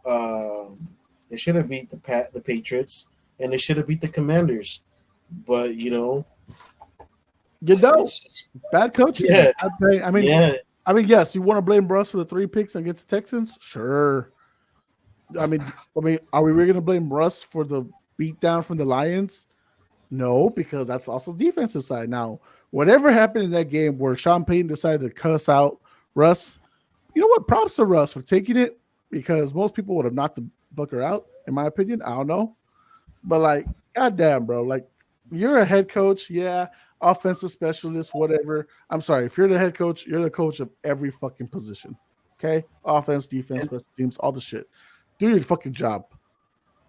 Um, they should have beat the Patriots, and they should have beat the Commanders. But You know, it's just, bad coaching. yeah, yeah, I mean, yes, you want to blame Russ for the 3 picks against the Texans? Sure. Are we really going to blame Russ for the beatdown from the Lions? No, because that's also defensive side. Now, whatever happened in that game where Sean Payton decided to cuss out Russ, you know what? Props to Russ for taking it because most people would have knocked the Booker out, in my opinion. I don't know. But like, goddamn, bro, like you're a head coach, yeah, offensive specialist, whatever. I'm sorry, if you're the head coach, you're the coach of every fucking position. Okay, offense, defense, and special teams, all the shit. Do your fucking job.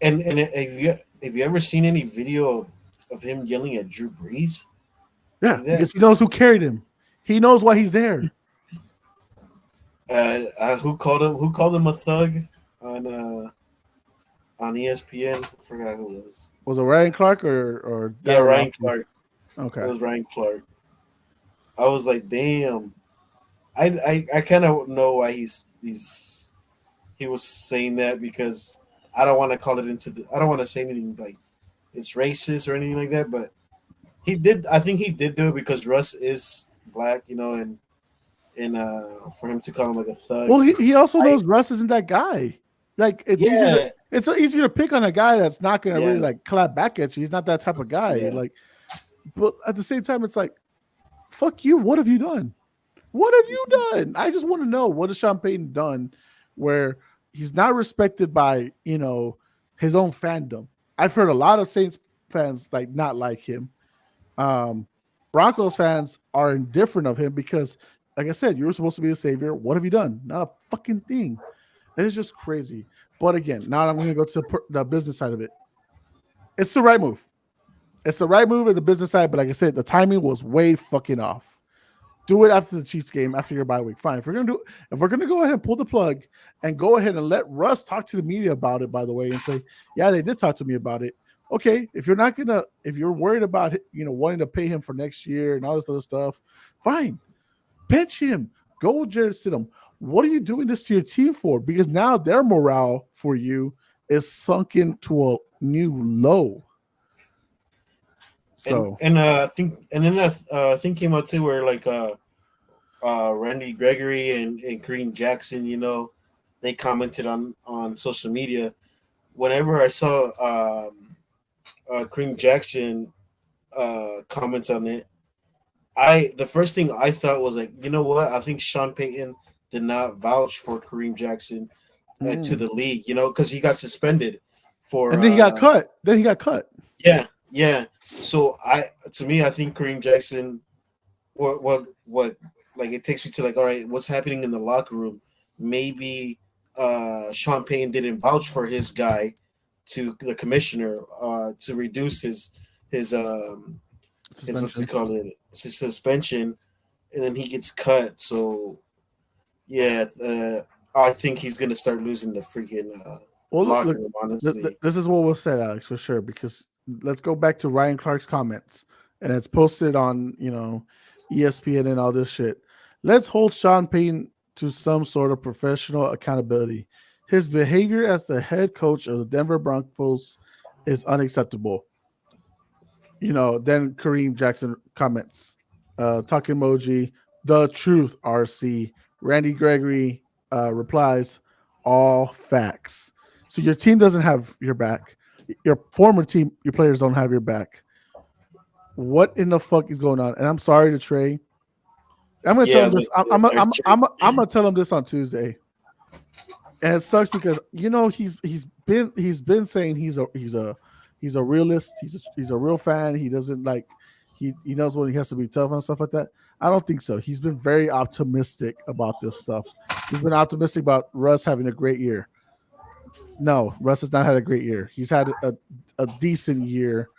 and have you ever seen any video of him yelling at Drew Brees Yeah, like that? because he knows who carried him. He knows why he's there. Who called him a thug on uh on ESPN? I forgot who it was. Was it Ryan Clark or Yeah, Darren Ryan Rossi? Clark. It Okay. was Ryan Clark. I was like, damn. I kind of know why he was saying that because I don't want to call it into the I don't want to say anything like it's racist or anything like that, but he did. I think he did do it because Russ is black, and for him to call him like a thug. Well, he also I knows Russ isn't that guy. Like Yeah, it's easier to pick on a guy that's not gonna really yeah, like clap back at you. He's not that type of guy. yeah. Like, but at the same time, it's like, fuck you. What have you done? What have you done? I just want to know what has Sean Payton done where he's not respected by his own fandom. I've heard a lot of Saints fans like not like him. Um, Broncos fans are indifferent of him because, like I said, you were supposed to be the savior. What have you done? Not a fucking thing. It is just crazy. But again, now I'm going to go to the business side of it. It's the right move. It's the right move at the business side, but like I said, the timing was way fucking off. Do it after the Chiefs game, after your bye week. Fine. If we're gonna go ahead and pull the plug and go ahead and let Russ talk to the media about it, by the way, and say, yeah, they did talk to me about it. Okay, if you're worried about wanting to pay him for next year and all this other stuff, fine. Bench him. Go with Jared Stidham. What are you doing this to your team for? Because now their morale for you is sunken to a new low. and So and I think and then that thing came out too where like Randy Gregory and Kareem Jackson, they commented on social media. Whenever I saw Kareem Jackson comments on it, the first thing I thought was like, you know what? I think Sean Payton did not vouch for Kareem Jackson to Mm. the league, because he got suspended for And then he got cut. Then he got cut. yeah, yeah. So to me, I think Kareem Jackson, what like it takes me to like, all right, what's happening in the locker room? Maybe Sean Payton didn't vouch for his guy to the commissioner to reduce his what's it Suspensions. called, his suspension, and then he gets cut. So yeah, I think he's gonna start losing the freaking Well, locker look, room. Honestly, this is what we'll say, Alex, for sure. Because let's go back to Ryan Clark's comments, and it's posted on ESPN and all this shit. Let's hold Sean Payton to some sort of professional accountability. His behavior as the head coach of the Denver Broncos is unacceptable. Then Kareem Jackson comments, talk emoji, the truth, RC. Randy Gregory replies, all facts. So your team doesn't have your back. Your former team, your players don't have your back. What in the fuck is going on? And I'm sorry to Trey. I'm gonna tell yeah, him this. I'm gonna tell him this on Tuesday. And it sucks because he's been saying he's a realist. He's a real fan. He doesn't like he knows when he has to be tough and stuff like that. I don't think so. He's been very optimistic about this stuff. He's been optimistic about Russ having a great year. No, Russ has not had a great year. He's had a decent year,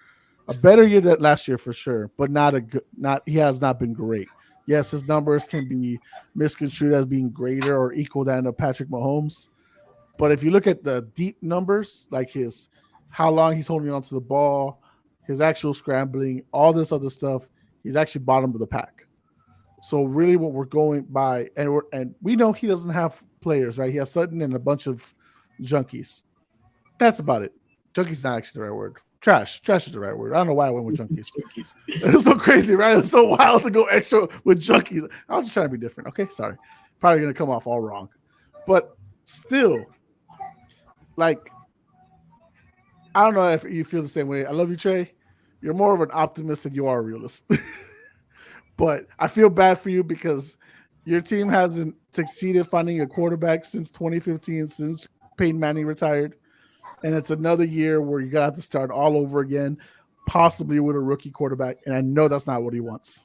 a better year than last year for sure, but not a good. Not he has not been great. Yes, his numbers can be misconstrued as being greater or equal than of Patrick Mahomes, but if you look at the deep numbers, like his how long he's holding onto the ball, his actual scrambling, all this other stuff, he's actually bottom of the pack. So really, what we're going by, and we know he doesn't have players, right? He has Sutton and a bunch of junkies. That's about it. Junkies not actually the right word. Trash. Trash is the right word. I don't know why I went with junkies. It was so crazy, right? It was so wild to go extra with junkies. I was just trying to be different. Okay, sorry. Probably gonna come off all wrong, but still, like I don't know if you feel the same way. I love you, Trey. You're more of an optimist than you are a realist. But I feel bad for you because your team hasn't succeeded finding a quarterback since 2015, since Peyton Manning retired. And it's another year where you got to start all over again, possibly with a rookie quarterback. And I know that's not what he wants.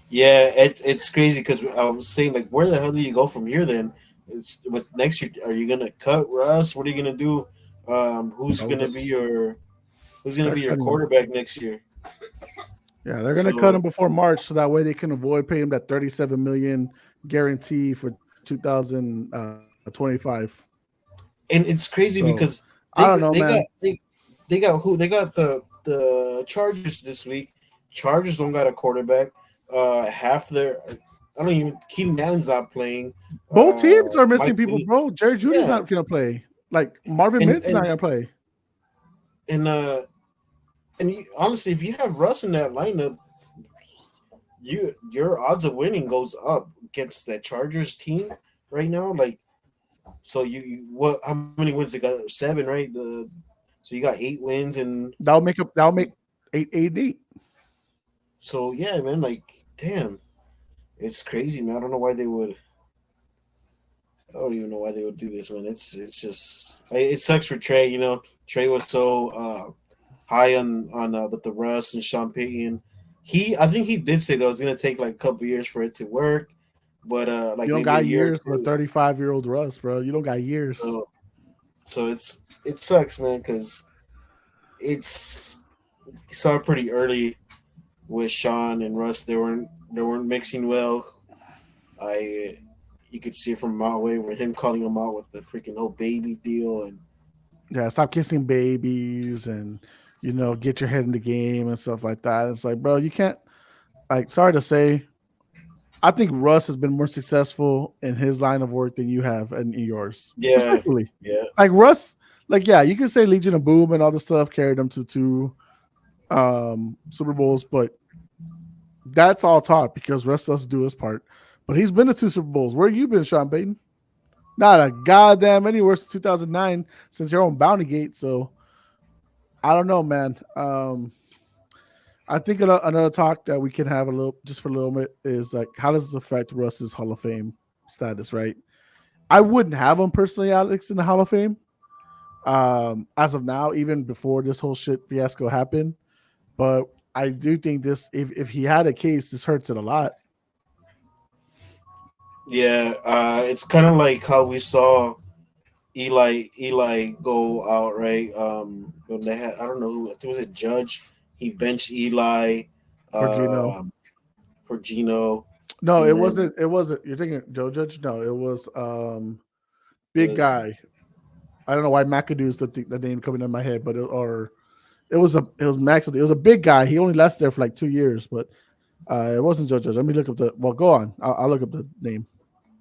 yeah, it's crazy because I was saying like, where the hell do you go from here? Then it's with next year. Are you gonna cut Russ? What are you gonna do? Who's Oh, gonna be your they're cutting him. quarterback next year? Yeah, they're gonna cut him So before March, so that way they can avoid paying him that 37 million guarantee for 2025. and it's crazy So because I don't know, they got man. they got who they got the Chargers this week. Chargers don't got a quarterback. Half their I don't even Keenan Allen's not playing. Both teams are missing Mike people, Williams, bro. Jerry Judy's yeah, not gonna play. Like Marvin and Mins's not gonna play. and uh honestly, if you have Russ in that lineup, your odds of winning goes up against that Chargers team right now. Like, so you what? How many wins they got? Seven, right? So you got 8 wins, and That'll make eight. so yeah, man. Like, damn, it's crazy, man. I don't know why they would. I don't even know why they would do this, man. It's just it sucks for Trey. Trey was so high on with the Russ and Sean Payton. I think he did say that it was gonna take like a couple years for it to work, but like You don't maybe a got year or years with a two. 35-year-old Russ, bro. You don't got years. So it sucks, man, because it's saw pretty early with Sean and Russ. They weren't mixing well. I You could see it from a mile away with him calling him out with the freaking whole baby deal and Yeah, stop kissing babies and get your head in the game and stuff like that. It's like, bro, you can't. Like, sorry to say, I think Russ has been more successful in his line of work than you have in yours. yeah, Respectfully, yeah, like Russ, like yeah, you can say Legion of Boom and all the stuff carried them to two Super Bowls, but that's all talk because Russ does do his part. But he's been to two Super Bowls. Where you been, Sean Payton? Not a goddamn any worse than 2009 since your own Bounty Gate. So I don't know, man. I think another talk that we can have a little just for a little bit is like, how does this affect Russ's Hall of Fame status? Right. I wouldn't have him personally, Alex, in the Hall of Fame. As of now, even before this whole shit fiasco happened. But I do think this, if he had a case, this hurts it a lot. Yeah, it's kind of like how we saw Eli go out, right? When they had, I don't know who, I think it was a Judge. He benched Eli For Gino. um for Gino, No, and it then wasn't. It wasn't. You're thinking Joe Judge? No, it was it big was guy. I don't know why McAdoo is the name coming in my head, but it was Max. It was a big guy. He only lasted there for like 2 years, but it wasn't Joe Judge. Let me look up the. Well, go on. I'll look up the name.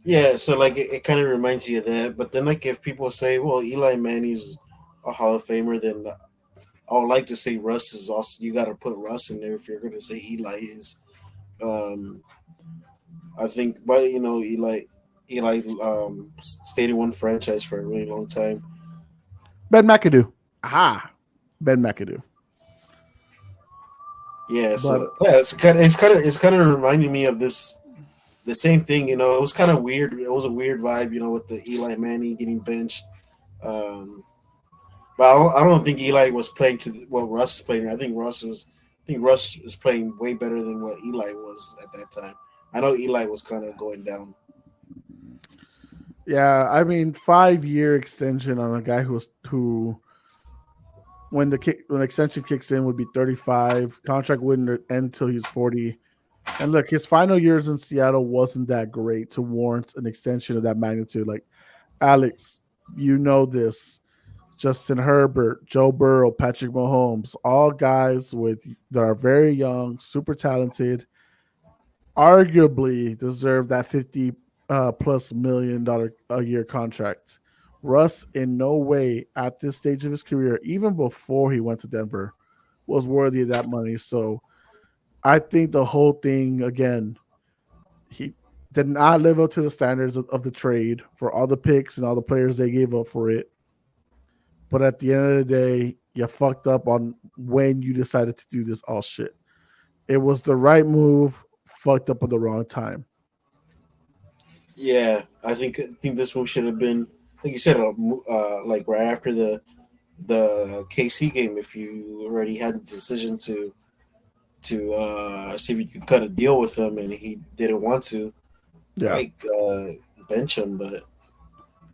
yeah. So like it kind of reminds you of that. But then like if people say, well, Eli Manning's a Hall of Famer, then I would like to say Russ is also. You got to put Russ in there if you're going to say Eli is. Um, I think, but Eli stayed in one franchise for a really long time. Ben McAdoo. Aha, Ben McAdoo. Yeah, But so yeah, it's kind of reminding me of the same thing. It was kind of weird. It was a weird vibe, with the Eli Manning getting benched. Um, but I don't think Eli was playing to what Russ is playing. I think Russ is playing way better than what Eli was at that time. I know Eli was kind of going down. yeah, I mean, 5 year extension on a guy who when the extension kicks in would be 35. Contract wouldn't end until he's 40. And look, his final years in Seattle wasn't that great to warrant an extension of that magnitude. Like Alex, you know this. Justin Herbert, Joe Burrow, Patrick Mahomes, all guys that are very young, super talented, arguably deserve that 50 plus $1 million a year contract. Russ, in no way at this stage of his career, even before he went to Denver, was worthy of that money. So I think the whole thing, again, he did not live up to the standards of the trade for all the picks and all the players they gave up for it. But at the end of the day, you fucked up on when you decided to do this all shit. It was the right move, fucked up at the wrong time. Yeah, I think this move should have been, like you said, like right after the KC game. If you already had the decision to see if you could cut a deal with him, and he didn't want to, Yeah. like bench him. But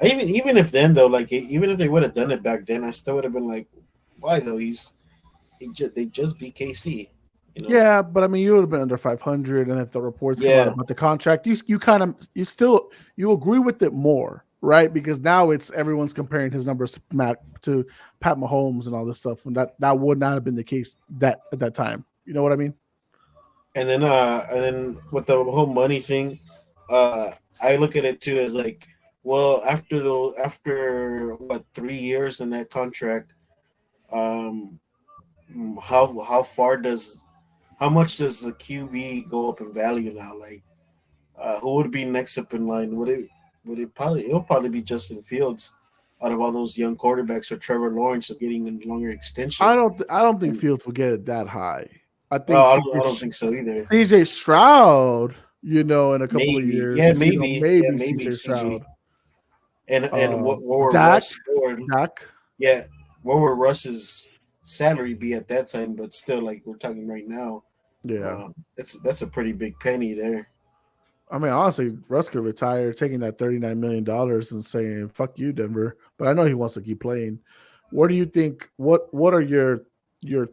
even if then though, like even if they would have done it back then, I still would have been like, why though? They just beat KC, you know. Yeah, but I mean, you would have been under 500, and if the reports come out Yeah, about the contract, you kind of you agree with it more, right? Because now it's everyone's comparing his numbers to Pat Mahomes and all this stuff, and that would not have been the case that at that time. You know what I mean? and then with the whole money thing, uh, I look at it too as like, well, after what 3 years in that contract, um, how much does the QB go up in value now? Like, who would be next up in line? It'll probably be Justin Fields out of all those young quarterbacks, or Trevor Lawrence of getting a longer extension. I don't think And Fields will get it that high. I think I don't think so either. CJ Stroud, in a couple of Maybe, yeah, years, yeah, maybe maybe CJ CG. Stroud. And what were Dak, Russ or Dak, yeah, what would Russ's salary be at that time? But still, like we're talking right now, yeah. that's a pretty big penny there. I mean, honestly, Russ could retire taking that $39 million and saying "fuck you, Denver." But I know he wants to keep playing. What do you think? What are your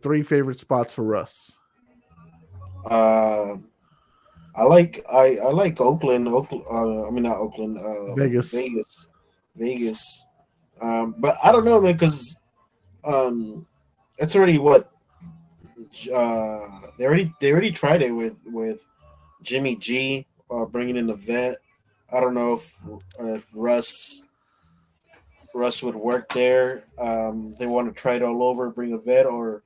three favorite spots for Russ? Uh, I like Oakland. Oakland. I mean not Oakland. Vegas. Vegas. But I don't know, man, because um, that's already what they already tried it with Jimmy G, bringing in the vet. I don't know if Russ would work there. They want to try it all over, bring a vet, or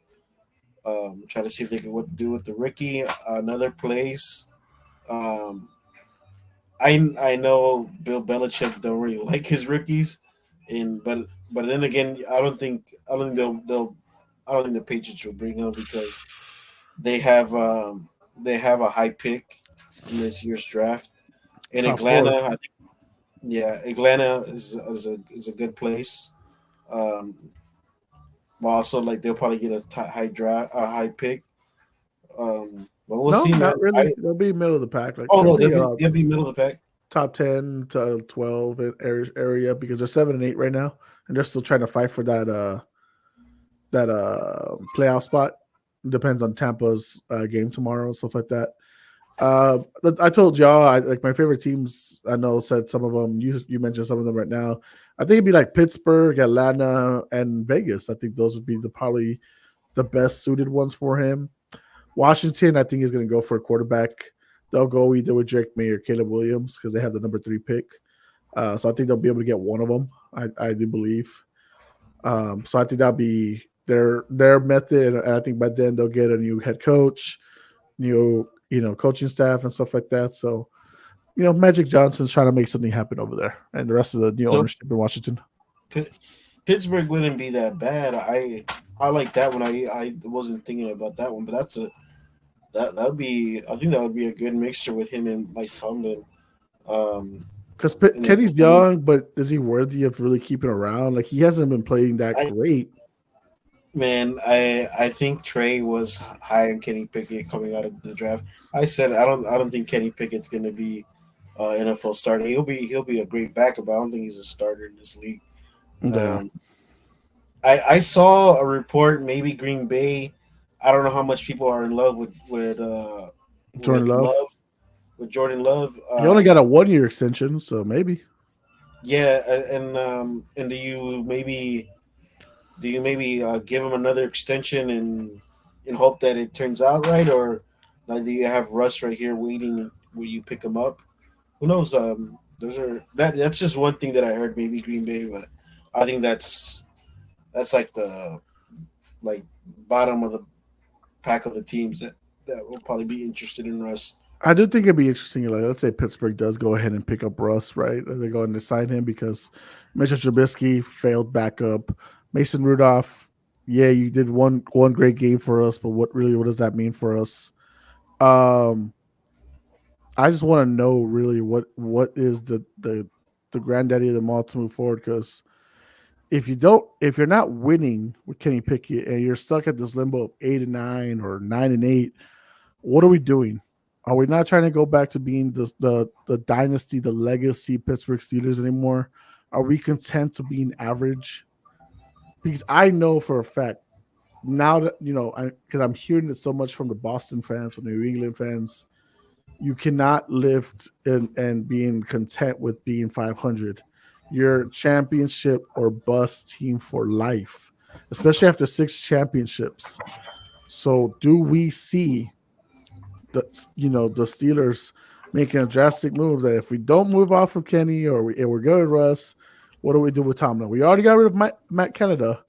try to see if they can what do with the Ricky another place. Um, I know Bill Belichick don't really like his rookies, and but then again, I don't think they'll I don't think the Patriots will bring him because they have um they have a high pick in this year's draft. In Top four. Atlanta, I think yeah, Atlanta is a good place. Um, but also like they'll probably get high draft a high pick. But we'll No, see, man. not really. I They'll be middle of the pack. Like Oh they'll no, be they'll be middle of the pack. top 10 to 12 area because they're 7 and 8 right now, and they're still trying to fight for that playoff spot. Depends on Tampa's game tomorrow and stuff like that. I told y'all like my favorite teams. I know said some of them. You mentioned some of them right now. I think it'd be like Pittsburgh, Atlanta, and Vegas. I think those would be the probably the best suited ones for him. Washington, I think, is going to go for a quarterback. They'll go either with Drake May or Caleb Williams because they have the number 3 pick. So I think they'll be able to get one of them. I do believe. So I think that'll be their method, and I think by then they'll get a new head coach, new coaching staff and stuff like that. So Magic Johnson's trying to make something happen over there, and the rest of the new So ownership in Washington. P- Pittsburgh wouldn't be that bad. I like that one. I wasn't thinking about that one, but that would be. I think that would be a good mixture with him and Mike Tomlin. Um, Because and then Kenny's young, but is he worthy of really keeping around? Like he hasn't been playing that I great. man, I think Trey was high on Kenny Pickett coming out of the draft. I don't think Kenny Pickett's going to be NFL starter. He'll be a great backup, but I don't think he's a starter in this league. Yeah, Um, I saw a report maybe Green Bay. I don't know how much people are in love Jordan with Love. Love with Jordan Love. He only got a 1 year extension, so maybe. Yeah, and do you maybe give him another extension and hope that it turns out right, or like do you have Russ right here waiting? Will you pick him up? Who knows? That's just one thing that I heard. Maybe Green Bay, but I think that's like the like bottom of the pack of the teams that will probably be interested in Russ. I do think it'd be interesting. Like, let's say Pittsburgh does go ahead and pick up Russ, right? They go and sign him because Mitchell Trubisky failed backup. Mason Rudolph, yeah, you did one great game for us, but what does that mean for us? Um, I just want to know really what is the granddaddy of them all to move forward because if you're not winning with Kenny Pickett and you're stuck at this limbo of 8-9 or 9-8, what are we doing? Are we not trying to go back to being the dynasty, the legacy Pittsburgh Steelers anymore? Are we content to being average? Because I know for a fact now that because I'm hearing it so much from the Boston fans, from the New England fans, you cannot live and being content with being 500. You're championship or bust team for life, especially after 6 championships. So, do we see the Steelers making a drastic move that if we don't move off from Kenny and we're good with Russ, what do we do with Tomlin? We already got rid of Matt Canada,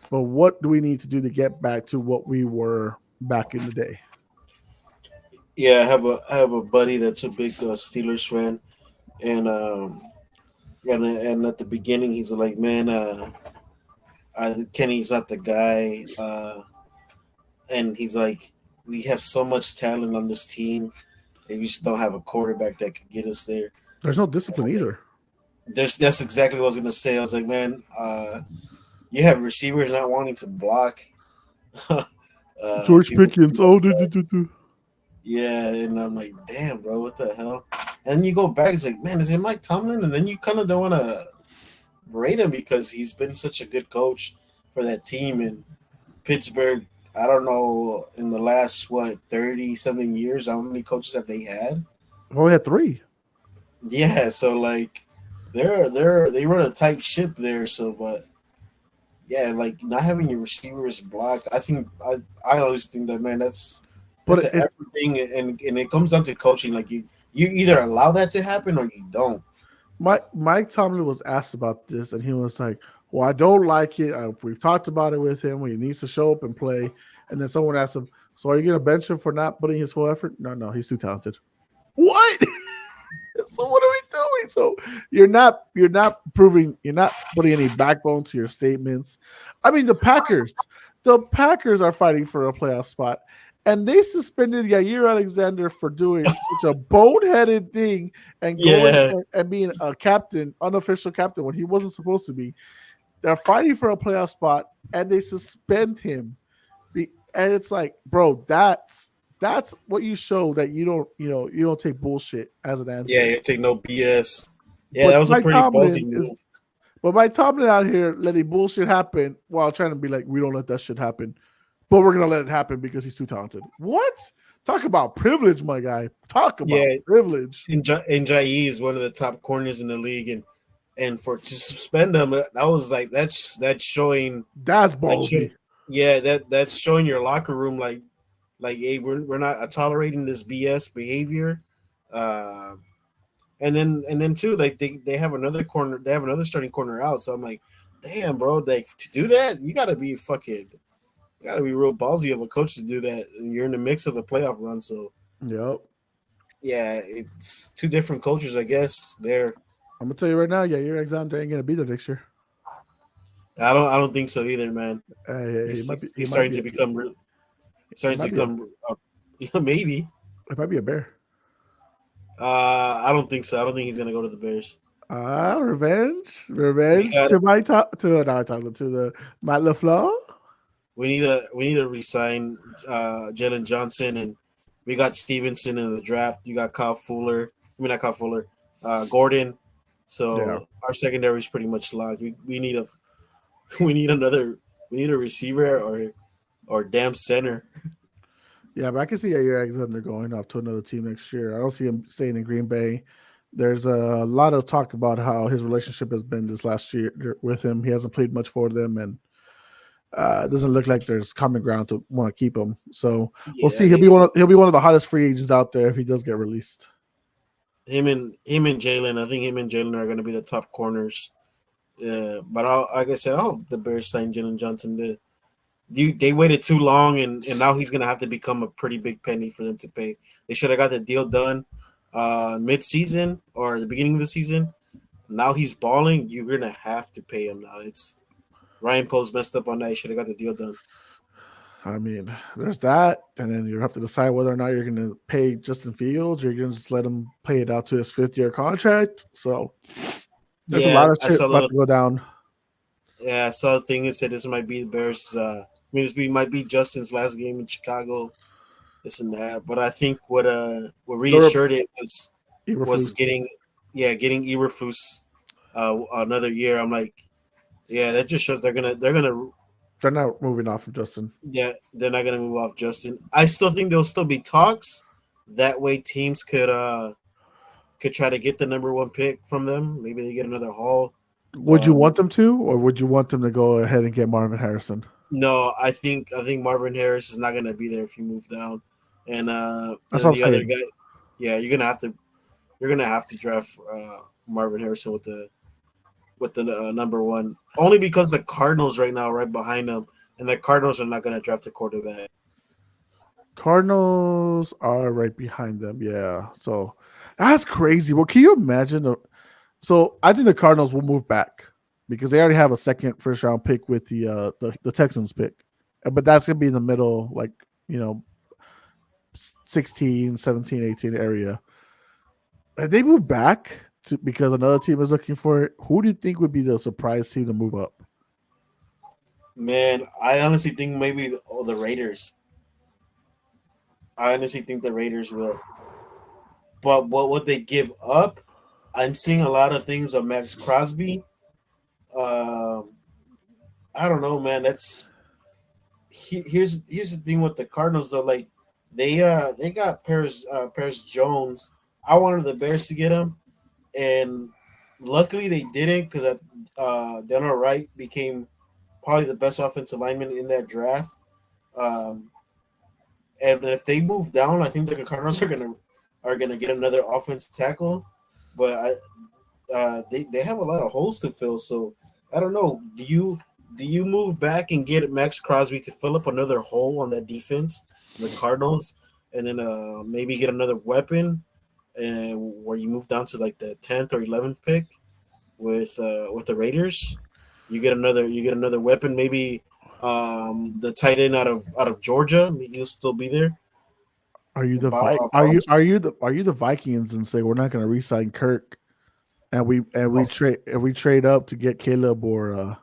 but what do we need to do to get back to what we were back in the day? Yeah, I have a buddy that's a big Steelers fan, and and at the beginning he's like, man, Kenny's not the guy, and he's like, we have so much talent on this team, and we just don't have a quarterback that could get us there. There's no discipline either. That's exactly what I was gonna say. I was like, man, you have receivers not wanting to block. George People Pickens. Oh, do, do, do, do. yeah, and I'm like, damn, bro, what the hell? And you go back, it's like, man, is it Mike Tomlin? And then you kind of don't want to rate him because he's been such a good coach for that team in Pittsburgh. I don't know in the last 30 something years how many coaches have they had? We only had 3. Yeah, so like they run a tight ship there. So, but yeah, like not having your receivers block, I always think that man, But that's an effort thing, and it comes down to coaching. Like you either allow that to happen or you don't. Mike Tomlin was asked about this, and he was like, "Well, I don't like it. We've talked about it with him. He needs to show up and play." And then someone asked him, "So are you going to bench him for not putting his full effort?" No, he's too talented. What? So what are we doing? So you're not putting any backbone to your statements. I mean, the Packers are fighting for a playoff spot, and they suspended Yair Alexander for doing such a boneheaded thing and going Yeah, and being a captain, unofficial captain when he wasn't supposed to be. They're fighting for a playoff spot, and they suspend him. And it's like, bro, that's what you show that you don't take bullshit as an yeah, answer. you take no BS. Yeah, that But was a Mike pretty ballsy Tomlin is move. but Mike Tomlin out here letting bullshit happen while trying to be like, we don't let that shit happen, but we're gonna let it happen because he's too talented. What? Talk about privilege, my guy. Talk about Yeah, privilege. Njai is one of the top corners in the league, and for to suspend them, that was like that's showing That's that's ballsy. showing, yeah, that's showing your locker room like hey, we're not tolerating this BS behavior. Uh, and then too, like they have another corner, they have another starting corner out. So I'm like, damn, bro, like to do that, you gotta be real ballsy of a coach to do that. And you're in the mix of the playoff run, so Yep. yeah, it's two different cultures, I guess. There, I'm gonna tell you right now, yeah, your Alexander ain't gonna be there next year. I don't think so either, man. He He's might be he's, he he's might starting be to become he starting to might be a become yeah, maybe. it might be a bear. I don't think so. I don't think he's gonna go to the Bears. We Revenge got to my top to not talking to the Matt LaFleur. we need to resign Jalen Johnson, and we got Stevenson in the draft. You got Kyle Fuller. I mean not Kyle Fuller, Gordon. Yeah, So our secondary is pretty much locked. We need a we need another we need a receiver or damn center. yeah, but I can see Yair Alexander going off to another team next year. I don't see him staying in Green Bay. There's a lot of talk about how his relationship has been this last year with him. He hasn't played much for them, and it doesn't look like there's common ground to want to keep him. So we'll Yeah, see. He'll be one of the hottest free agents out there if he does get released. him and Jalen. I think him and Jalen are going to be the top corners. But like I said, I hope the Bears sign Jalen Johnson. They waited too long, and now he's going to have to become a pretty big penny for them to pay. They should have got the deal done mid-season or the beginning of the season. Now he's balling. You're going to have to pay him now. It's Ryan Post messed up on that. He should have got the deal done. I mean, there's that, and then you have to decide whether or not you're going to pay Justin Fields or you're going to just let him play it out to his 5th-year contract. So there's a Yeah, lot of I shit saw about the to go down. yeah, I saw a thing that said this might be the Bears. Might be Justin's last game in Chicago. This and that, but I think what They're reassured it was Eberflus. getting Eberflus another year. I'm like, yeah, that just shows they're gonna They're not moving off of Justin. yeah, they're not gonna move off Justin. I still think there'll still be talks. That way, teams could try to get the number one pick from them. Maybe they get another haul. Would you want Maybe, them to, or would you want them to go ahead and get Marvin Harrison? no, I think Marvin Harris is not gonna be there if you move down, and That's what then I'm the other saying. guy, yeah, you're gonna have to draft Marvin Harrison with the number one, only because the Cardinals right now are right behind them, and the Cardinals are not gonna draft a quarterback. Cardinals are right behind them. Yeah. So that's crazy. Well, can you imagine? So I think the Cardinals will move back because they already have a second first round pick with the Texans pick. But that's going to be in the middle, like, you know, 16, 17, 18 area. If they move back because another team is looking for it, who do you think would be the surprise team to move up? Man, I honestly think maybe the Raiders. I honestly think the Raiders will. But what would they give up? I'm seeing a lot of things on Max Crosby. Um, I don't know, man. Here's the thing with the Cardinals though. Like they got Paris Jones. I wanted the Bears to get him, and luckily they didn't because Daniel Wright became probably the best offensive lineman in that draft. Um, and if they move down, I think the Cardinals are gonna get another offensive tackle. But they have a lot of holes to fill. So I don't know. Do you move back and get Max Crosby to fill up another hole on that defense, the Cardinals, and then maybe get another weapon, and where you move down to like the 10th or 11th pick with the Raiders, you get another weapon. Maybe the tight end out of Georgia, he'll still be there. Are you the Vi- Bowser. are you the Vikings and say we're not going to re-sign Kirk and we Oh, trade up to get Caleb or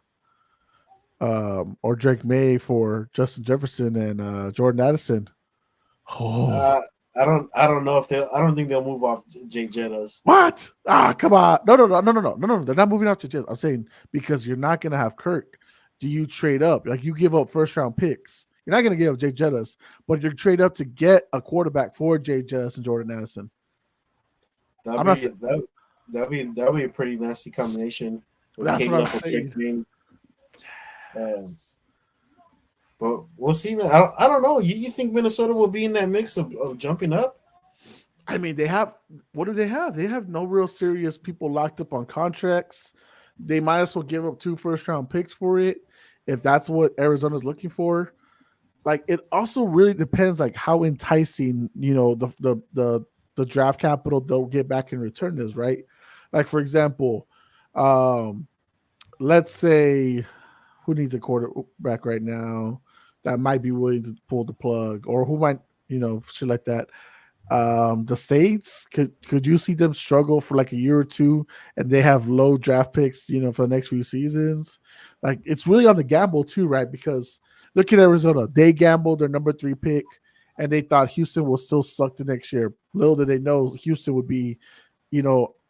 Drake May for Justin Jefferson and Jordan Addison? Oh, uh, I don't know if they will I don't think they'll move off Jay Jettas. what? Ah, come on! No! They're not moving out to Jets. I'm saying because you're not going to have Kirk. Do you trade up? Like you give up first round picks. You're not going to give up Jay Jettas, but you trade up to get a quarterback for Jay Jettas and Jordan Addison. That'd I'm not. be that'd be a pretty nasty combination with That's what I'm Caleb or Drake saying. May. Um, but we'll see, man. I don't know. You think Minnesota will be in that mix of jumping up? I mean, they have what do they have? They have no real serious people locked up on contracts. They might as well give up 2 first round picks for it if that's what Arizona's looking for. Like it also really depends like how enticing, the draft capital they'll get back in return is, right? Like for example, um, let's say who needs a quarterback right now that might be willing to pull the plug or who might, shit like that. The States, could you see them struggle for like a year or two and they have low draft picks, for the next few seasons? Like it's really on the gamble too, right? Because look at Arizona. They gambled their number 3 pick and they thought Houston will still suck the next year. Little did they know Houston would be,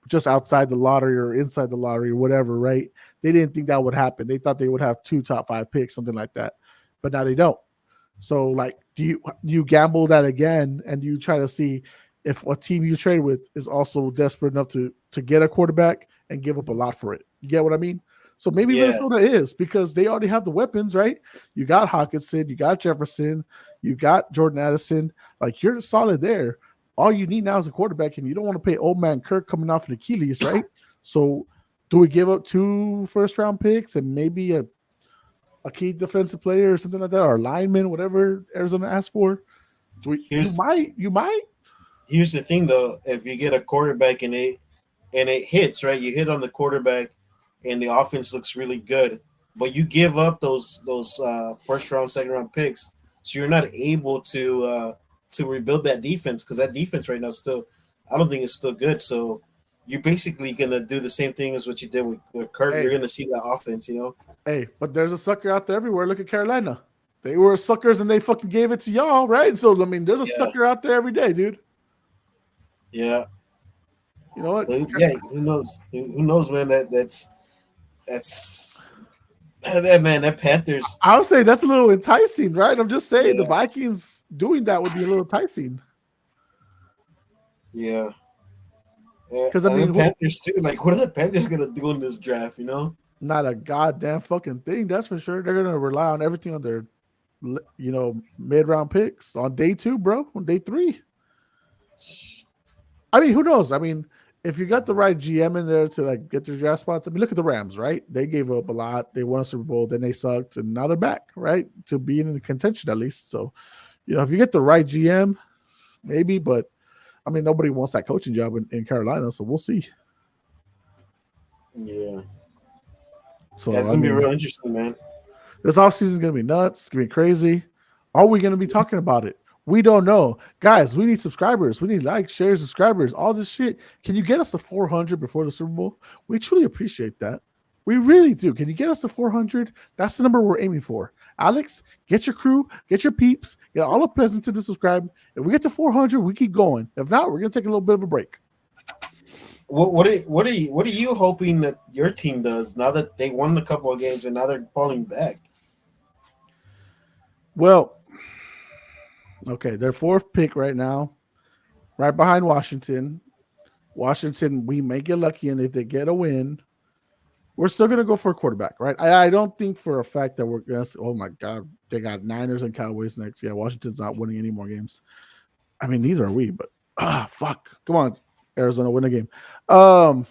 just outside the lottery or inside the lottery or whatever, right? They didn't think that would happen. They thought they would have 2 top 5 picks, something like that. But now they don't. So like do you gamble that again and you try to see if a team you trade with is also desperate enough to get a quarterback and give up a lot for it. You get what I mean? So maybe Yeah, Minnesota is because they already have the weapons, right? You got Hawkinson, you got Jefferson, you got Jordan Addison. Like you're solid there. All you need now is a quarterback, and you don't want to pay old man Kirk coming off an Achilles, right? So do we give up 2 first round picks and maybe a key defensive player or something like that, or a lineman, whatever Arizona asked for? You here's might. here's the thing though. If you get a quarterback and it hits right, you hit on the quarterback, and the offense looks really good, but you give up those first round, second round picks, so you're not able to rebuild that defense because that defense right now still, I don't think it's still good. So you're basically gonna do the same thing as what you did with Kirk. You're Hey, gonna see that offense. hey, but there's a sucker out there everywhere. Look at Carolina. They were suckers and they fucking gave it to y'all, right? So I mean, there's a Yeah, sucker out there every day, dude. yeah. You know what? So yeah, who knows? Who knows, man? That's that man. That Panthers. I would say that's a little enticing, right? I'm just saying the Yeah, Vikings doing that would be a little enticing. yeah. Yeah, Because I and the mean, Panthers too. Like, what are the Panthers gonna do in this draft? not a goddamn fucking thing. That's for sure. They're gonna rely on everything on their, mid-round picks on day 2, bro. On day 3. I mean, who knows? I mean, if you got the right GM in there to like get their draft spots, I mean, look at the Rams, right? They gave up a lot. They won a Super Bowl, then they sucked, and now they're back, right? To being in the contention at least. So, if you get the right GM, maybe, but I mean, nobody wants that coaching job in Carolina, so we'll see. Yeah, yeah. So, It's I gonna be mean, real interesting, man. this offseason is going to be nuts. It's going to be crazy. Are we going to be talking about it? We don't know. Guys, we need subscribers. We need likes, shares, subscribers, all this shit. Can you get us to 400 before the Super Bowl? We truly appreciate that. We really do. Can you get us to 400? That's the number we're aiming for. Alex, get your crew, get your peeps, get all the presents to the subscribe. If we get to 400, we keep going. If not, we're going to take a little bit of a break. What are you hoping that your team does now that they won a couple of games and now they're falling back? Well, okay, their 4th pick right now, right behind Washington. Washington, we may get lucky, and if they get a win, we're still going to go for a quarterback, right? I don't think for a fact that we're going to say, oh my God, they got Niners and Cowboys next. Yeah, Washington's not winning any more games. I mean, neither are we, but fuck. Come on, Arizona, win a game. We're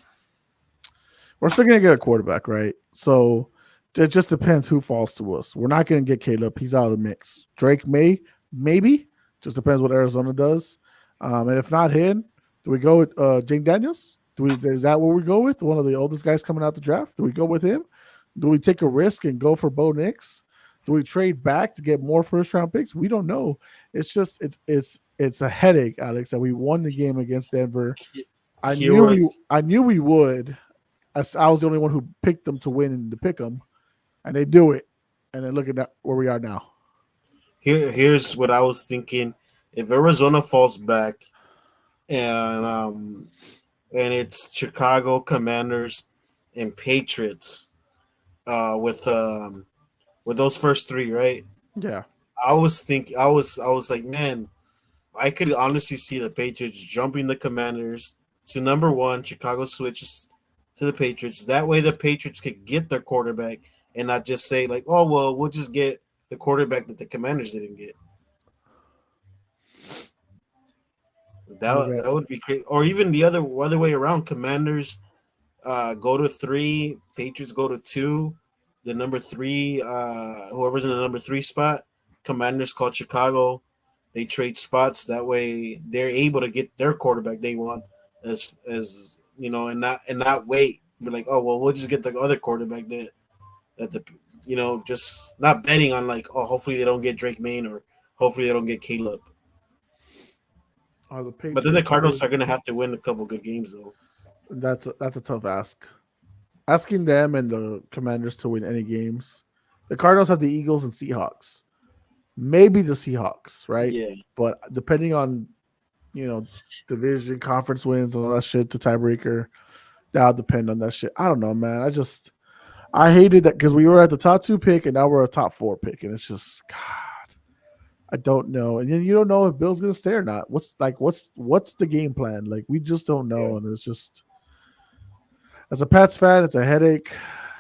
still going to get a quarterback, right? So it just depends who falls to us. We're not going to get Caleb. He's out of the mix. Drake maybe. Just depends what Arizona does. And if not him, Do we go with Jake Daniels? Is that what we go with? One of the oldest guys coming out the draft? Do we go with him? Do we take a risk and go for Bo Nix? Do we trade back to get more first round picks? We don't know. It's just it's a headache, Alex. That we won the game against Denver. Here was I knew we would. I was the only one who picked them to win and to pick them, and they do it. And then look at that, where we are now. here's what I was thinking. If Arizona falls back and it's Chicago Commanders and Patriots with those first three, right? Yeah, I was like, man, I could honestly see the Patriots jumping the Commanders to number one. Chicago switches to the Patriots. That way, the Patriots could get their quarterback and not just say like, "Oh well, we'll just get the quarterback that the Commanders didn't get." okay. That would be great. Or even the other way around. Commanders go to three. Patriots go to two. The number three, whoever's in the number three spot, Commanders call Chicago. They trade spots. That way, they're able to get their quarterback they want, as you know, and not wait. Be like, oh well, we'll just get the other quarterback that the just not betting on like, oh, hopefully they don't get Drake Maine or hopefully they don't get Caleb. Are the But then the Patriots Cardinals really? are gonna have to win a couple good games though. That's a tough ask. Asking them and the Commanders to win any games. The Cardinals have the Eagles and Seahawks. Maybe the Seahawks, right? Yeah, But depending on division conference wins and all that shit, the tiebreaker, that'll depend on that shit. I don't know, man. I hated that because we were at the top two pick and now we're a top four pick, and it's just God. I don't know, and then you don't know if Bill's gonna stay or not. What's the game plan? Like we just don't yeah. know, and it's just as a Pats fan, it's a headache.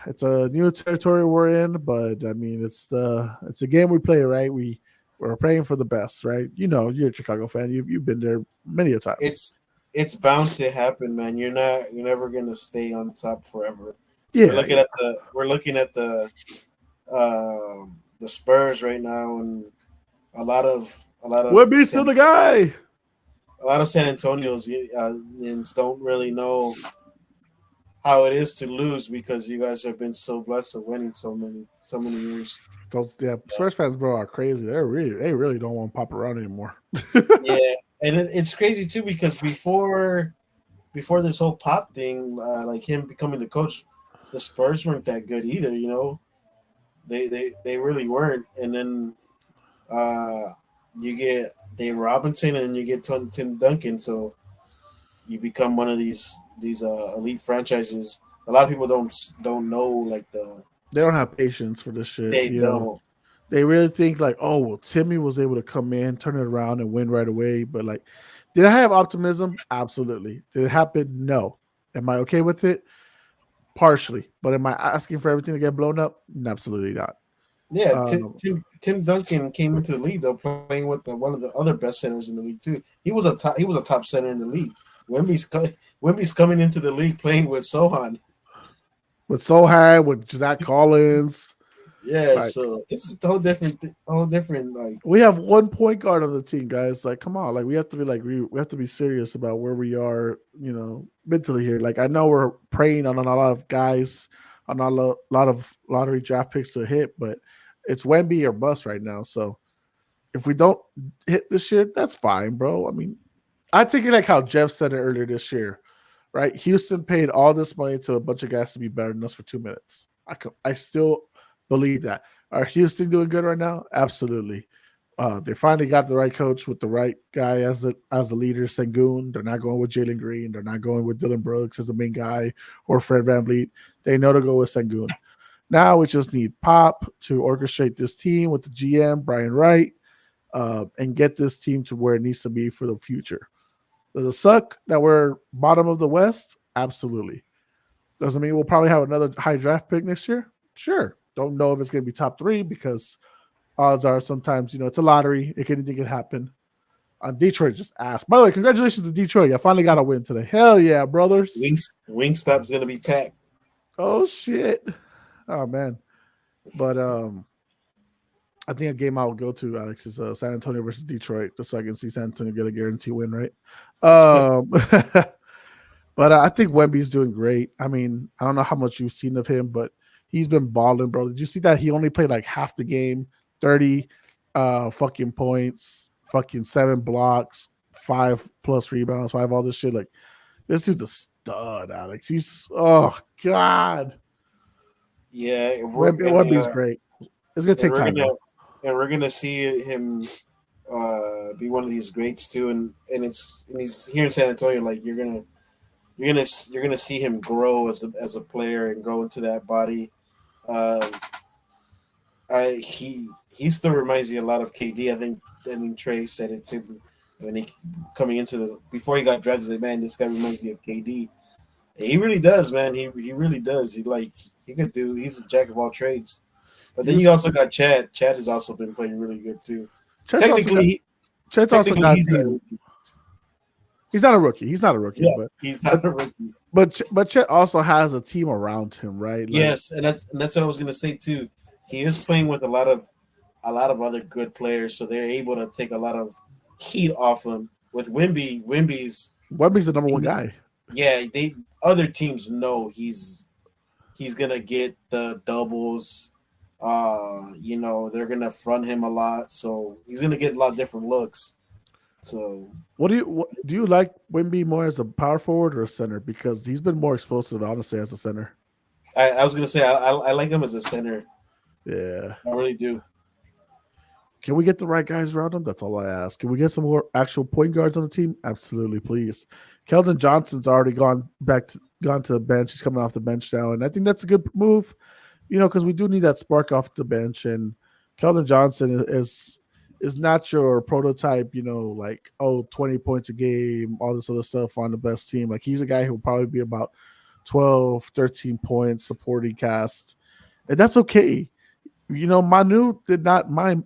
It's a new territory we're in, but I mean, it's a game we play, right? We're praying for the best, right? You're a Chicago fan. You've been there many a times. It's bound to happen, man. You're never gonna stay on top forever. Yeah, yeah. We're looking at the Spurs right now, and a lot of a lot of Wemby's still San, the guy. a lot of San Antonio's don't really know how it is to lose because you guys have been so blessed of winning so many years. Those Spurs fans, bro, are crazy. They really don't want to pop around anymore. Yeah, and it's crazy too because before this whole pop thing, like him becoming the coach, the Spurs weren't that good either. They really weren't. And then you get Dave Robinson and you get Tim Duncan, so you become one of these elite franchises. A lot of people don't know like They don't have patience for this shit. they don't. They really think like, oh well, Timmy was able to come in, turn it around, and win right away. But like, did I have optimism? Absolutely. Did it happen? No. Am I okay with it? Partially. But am I asking for everything to get blown up? Absolutely not. Yeah, Um, Tim Duncan came into the league though, playing with one of the other best centers in the league too. He was a top center in the league. Wemby's coming into the league playing with Sohan. with Sohan, with Zach Collins, Yeah, like so it's a whole different like we have one point guard on the team, guys. Like, come on, like we have to be we have to be serious about where we are, mentally here. Like, I know we're preying on a lot of guys, on lot of lottery draft picks to hit, but it's Wemby or bust right now. So if we don't hit this year, that's fine, bro. I mean, I take it like how Jeff said it earlier this year, right? Houston paid all this money to a bunch of guys to be better than us for 2 minutes. I still believe that. Are Houston doing good right now? Absolutely. They finally got the right coach with the right guy as the leader, Sengun. They're not going with Jalen Green. They're not going with Dylan Brooks as the main guy or Fred VanVleet. They know to go with Sengun. Now we just need Pop to orchestrate this team with the GM, Brian Wright, and get this team to where it needs to be for the future. Does it suck that we're bottom of the West? Absolutely. Doesn't mean we'll probably have another high draft pick next year? Sure. Don't know if it's going to be top 3 because odds are sometimes, it's a lottery. Anything can happen. Detroit just asked. By the way, congratulations to Detroit. You finally got a win today. Hell yeah, brothers. Wingstop's gonna be packed. Oh, shit. Oh, man. But I think a game I will go to, Alex, is San Antonio versus Detroit, just so I can see San Antonio get a guarantee win, right? Um, but I think Wemby's doing great. I mean, I don't know how much you've seen of him, but he's been balling, bro. Did you see that he only played like half the game, 30 fucking points, fucking 7 blocks, 5 plus rebounds, 5 all this shit. Like this dude's a stud, Alex. He's oh god. Yeah, Wemby's great. It's gonna and take we're time gonna though. and we're gonna see him be one of these greats too, and he's here in San Antonio. Like you're gonna see him grow as a player and grow into that body. Uh, he still reminds me a lot of KD. I mean Trey said it too when he coming into the before he got drafted. He said, man, this guy reminds me of KD. He really does, man. He really does. He could do. He's a jack of all trades. But then You you also got Chad. Chad has also been playing really good too. Chet's also Technically, got Chet's also technically got he's not a team. rookie. He's not a rookie. He's not a rookie, Yeah, but he's but not a rookie. but Chet also has a team around him, right? Like Yes, and that's what I was gonna say too. He is playing with a lot of other good players, so they're able to take a lot of heat off him. With Wimby's Wemby's the number one guy. yeah, they other teams know he's gonna get the doubles. They're gonna front him a lot, so he's gonna get a lot of different looks. So What do you like Wemby more as a power forward or a center? Because he's been more explosive, honestly, as a center. I was gonna say I like him as a center. Yeah. I really do. Can we get the right guys around him? That's all I ask. Can we get some more actual point guards on the team? Absolutely, please. Keldon Johnson's already gone to the bench. He's coming off the bench now, and I think that's a good move. Because we do need that spark off the bench, and Keldon Johnson is not your prototype. Like 20 points a game, all this other stuff on the best team. Like he's a guy who will probably be about 12, 13 points supporting cast, and that's okay. Manu did not mind,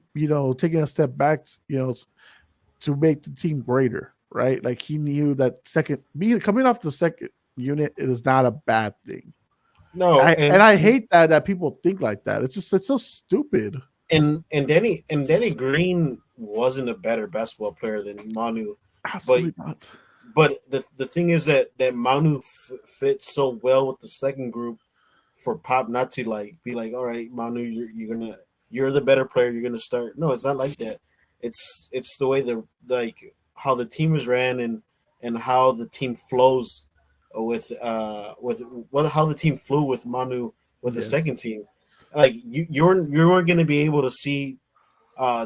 taking a step back, to make the team greater, right? Like he knew that coming off the second unit, it is not a bad thing. No, I hate that people think like that. It's so stupid. and Danny Green wasn't a better basketball player than Manu, but Absolutely not. the thing is that Manu fits so well with the second group for Pop not to like be like, all right, Manu, you're the better player, you're gonna start. No, it's not like that. It's the way like how the team is ran and how the team flows with what how the team flew with Manu with the Yes, second team. Like you weren't gonna be able to see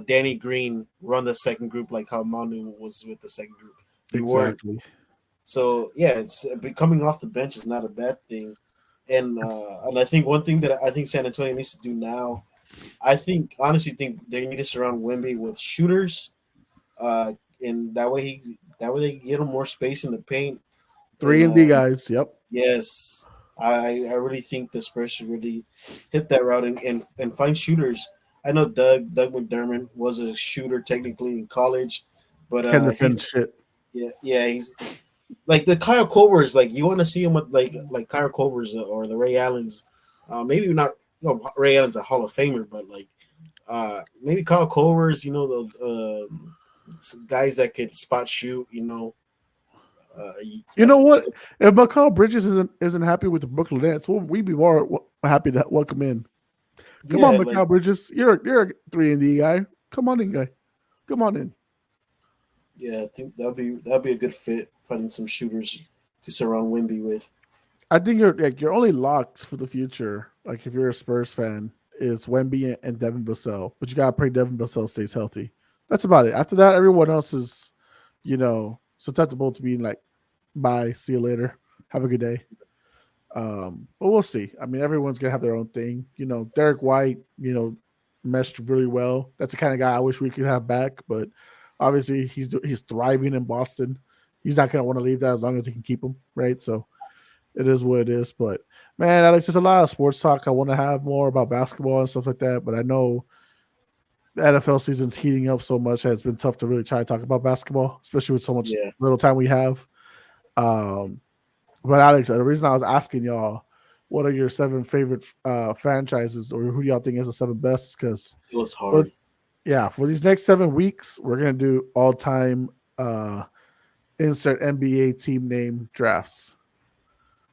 Danny Green run the second group like how Manu was with the second group. You weren't. exactly. So yeah, it's coming off the bench is not a bad thing. And I think one thing that I think San Antonio needs to do now, honestly think they need to surround Wemby with shooters, and that way they can get him more space in the paint. Three And and D guys. Yep. yes, I really think the Spurs should really hit that route and find shooters. I know Doug McDermott was a shooter technically in college, but Can defend shit. he's like the Kyle Covers. Like you want to see him with like Kyle Covers or the Ray Allens. Maybe not. No, Ray Allen's a Hall of Famer, but like maybe Kyle Covers. The guys that could spot shoot. You know what? If McCall Bridges isn't happy with the Brooklyn Nets, we'd be more happy to welcome in. Come yeah, on, like McCall Bridges. You're a 3 and D guy. Come on in, guy. Come on in. yeah. I think that'd be a good fit. Finding some shooters to surround Wimby with. I think your only locks for the future, like if you're a Spurs fan, is Wemby and Devin Vassell. But you gotta pray Devin Vassell stays healthy. That's about it. After that, everyone else is, susceptible to being like, bye, see you later, have a good day. But we'll see. I mean, everyone's gonna have their own thing. Derek White, meshed really well. That's the kind of guy I wish we could have back. But obviously, he's thriving in Boston. He's not gonna want to leave that as long as he can keep him, right? So it is what it is. But man, Alex, there's a lot of sports talk. I want to have more about basketball and stuff like that. But I know the NFL season's heating up so much that it's been tough to really try to talk about basketball, especially with so much Yeah, little time we have. Um, but Alex, the reason I was asking y'all, what are your 7 favorite franchises, or who do y'all think is the 7 best? Because it was hard. Yeah, for these next 7 weeks, we're gonna do all time insert NBA team name drafts.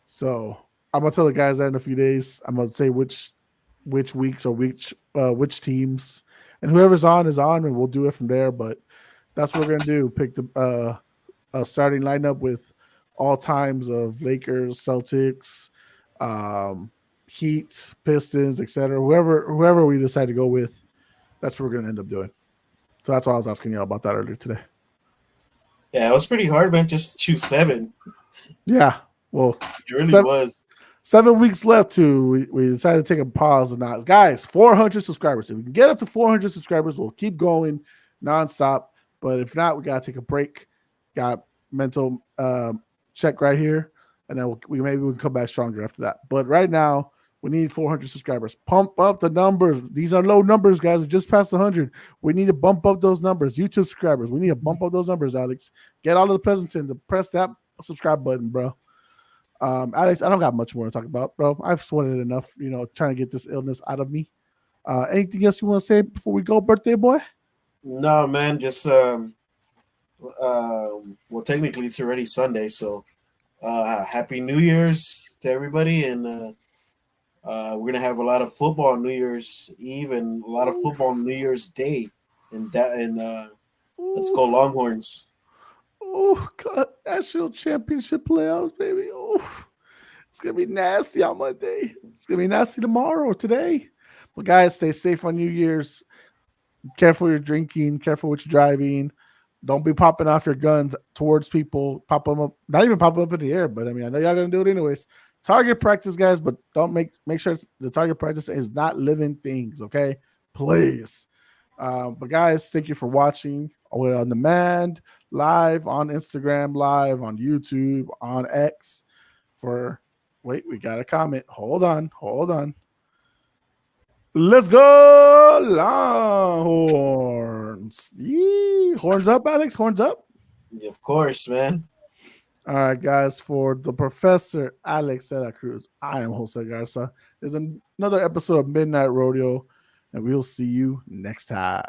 So I'm gonna tell the guys that in a few days. I'm gonna say which weeks or which teams, and whoever's on is on, and we'll do it from there. But that's what we're gonna do. Pick the starting lineup with all times of Lakers, Celtics, um, Heat, Pistons, etc. Whoever we decide to go with, that's what we're gonna end up doing. So that's why I was asking you about that earlier today. Yeah, it was pretty hard, man. Just choose seven. Yeah. Well, It really seven, was. 7 weeks left to we decided to take a pause and not guys 400 subscribers. If we can get up to 400 subscribers, we'll keep going nonstop. But if not, we gotta take a break. Got mental check right here, and then we maybe we can come back stronger after that. But right now, we need 400 subscribers. Pump up the numbers. These are low numbers, guys. We just passed 100. We need to bump up those numbers. YouTube subscribers. We need to bump up those numbers, Alex. Get all of the presents in to press that subscribe button, bro. Alex, I don't got much more to talk about, bro. I've sweated enough, trying to get this illness out of me. Anything else you want to say before we go, birthday boy? No, man. Just well, technically it's already Sunday, so happy New Year's to everybody, and we're gonna have a lot of football on New Year's Eve and a lot of football on New Year's Day, and let's go Longhorns. Oh, God. National championship playoffs, baby. Oh, it's going to be nasty on Monday. It's going to be nasty tomorrow or today. But, guys, stay safe on New Year's. Careful your drinking. Careful what you're driving. Don't be popping off your guns towards people. Pop them up. Not even pop them up in the air, but, I know y'all going to do it anyways. Target practice, guys, but don't make sure the target practice is not living things, okay? Please. But guys, thank you for watching. We're on demand, live on Instagram, live on YouTube, on X. We got a comment. Hold on. Let's go Longhorns. Yee. Horns up, Alex. Horns up. Of course, man. All right, guys. For the Professor Alex Santa Cruz, I am Jose Garza. There's another episode of Midnight Rodeo, and we'll see you next time.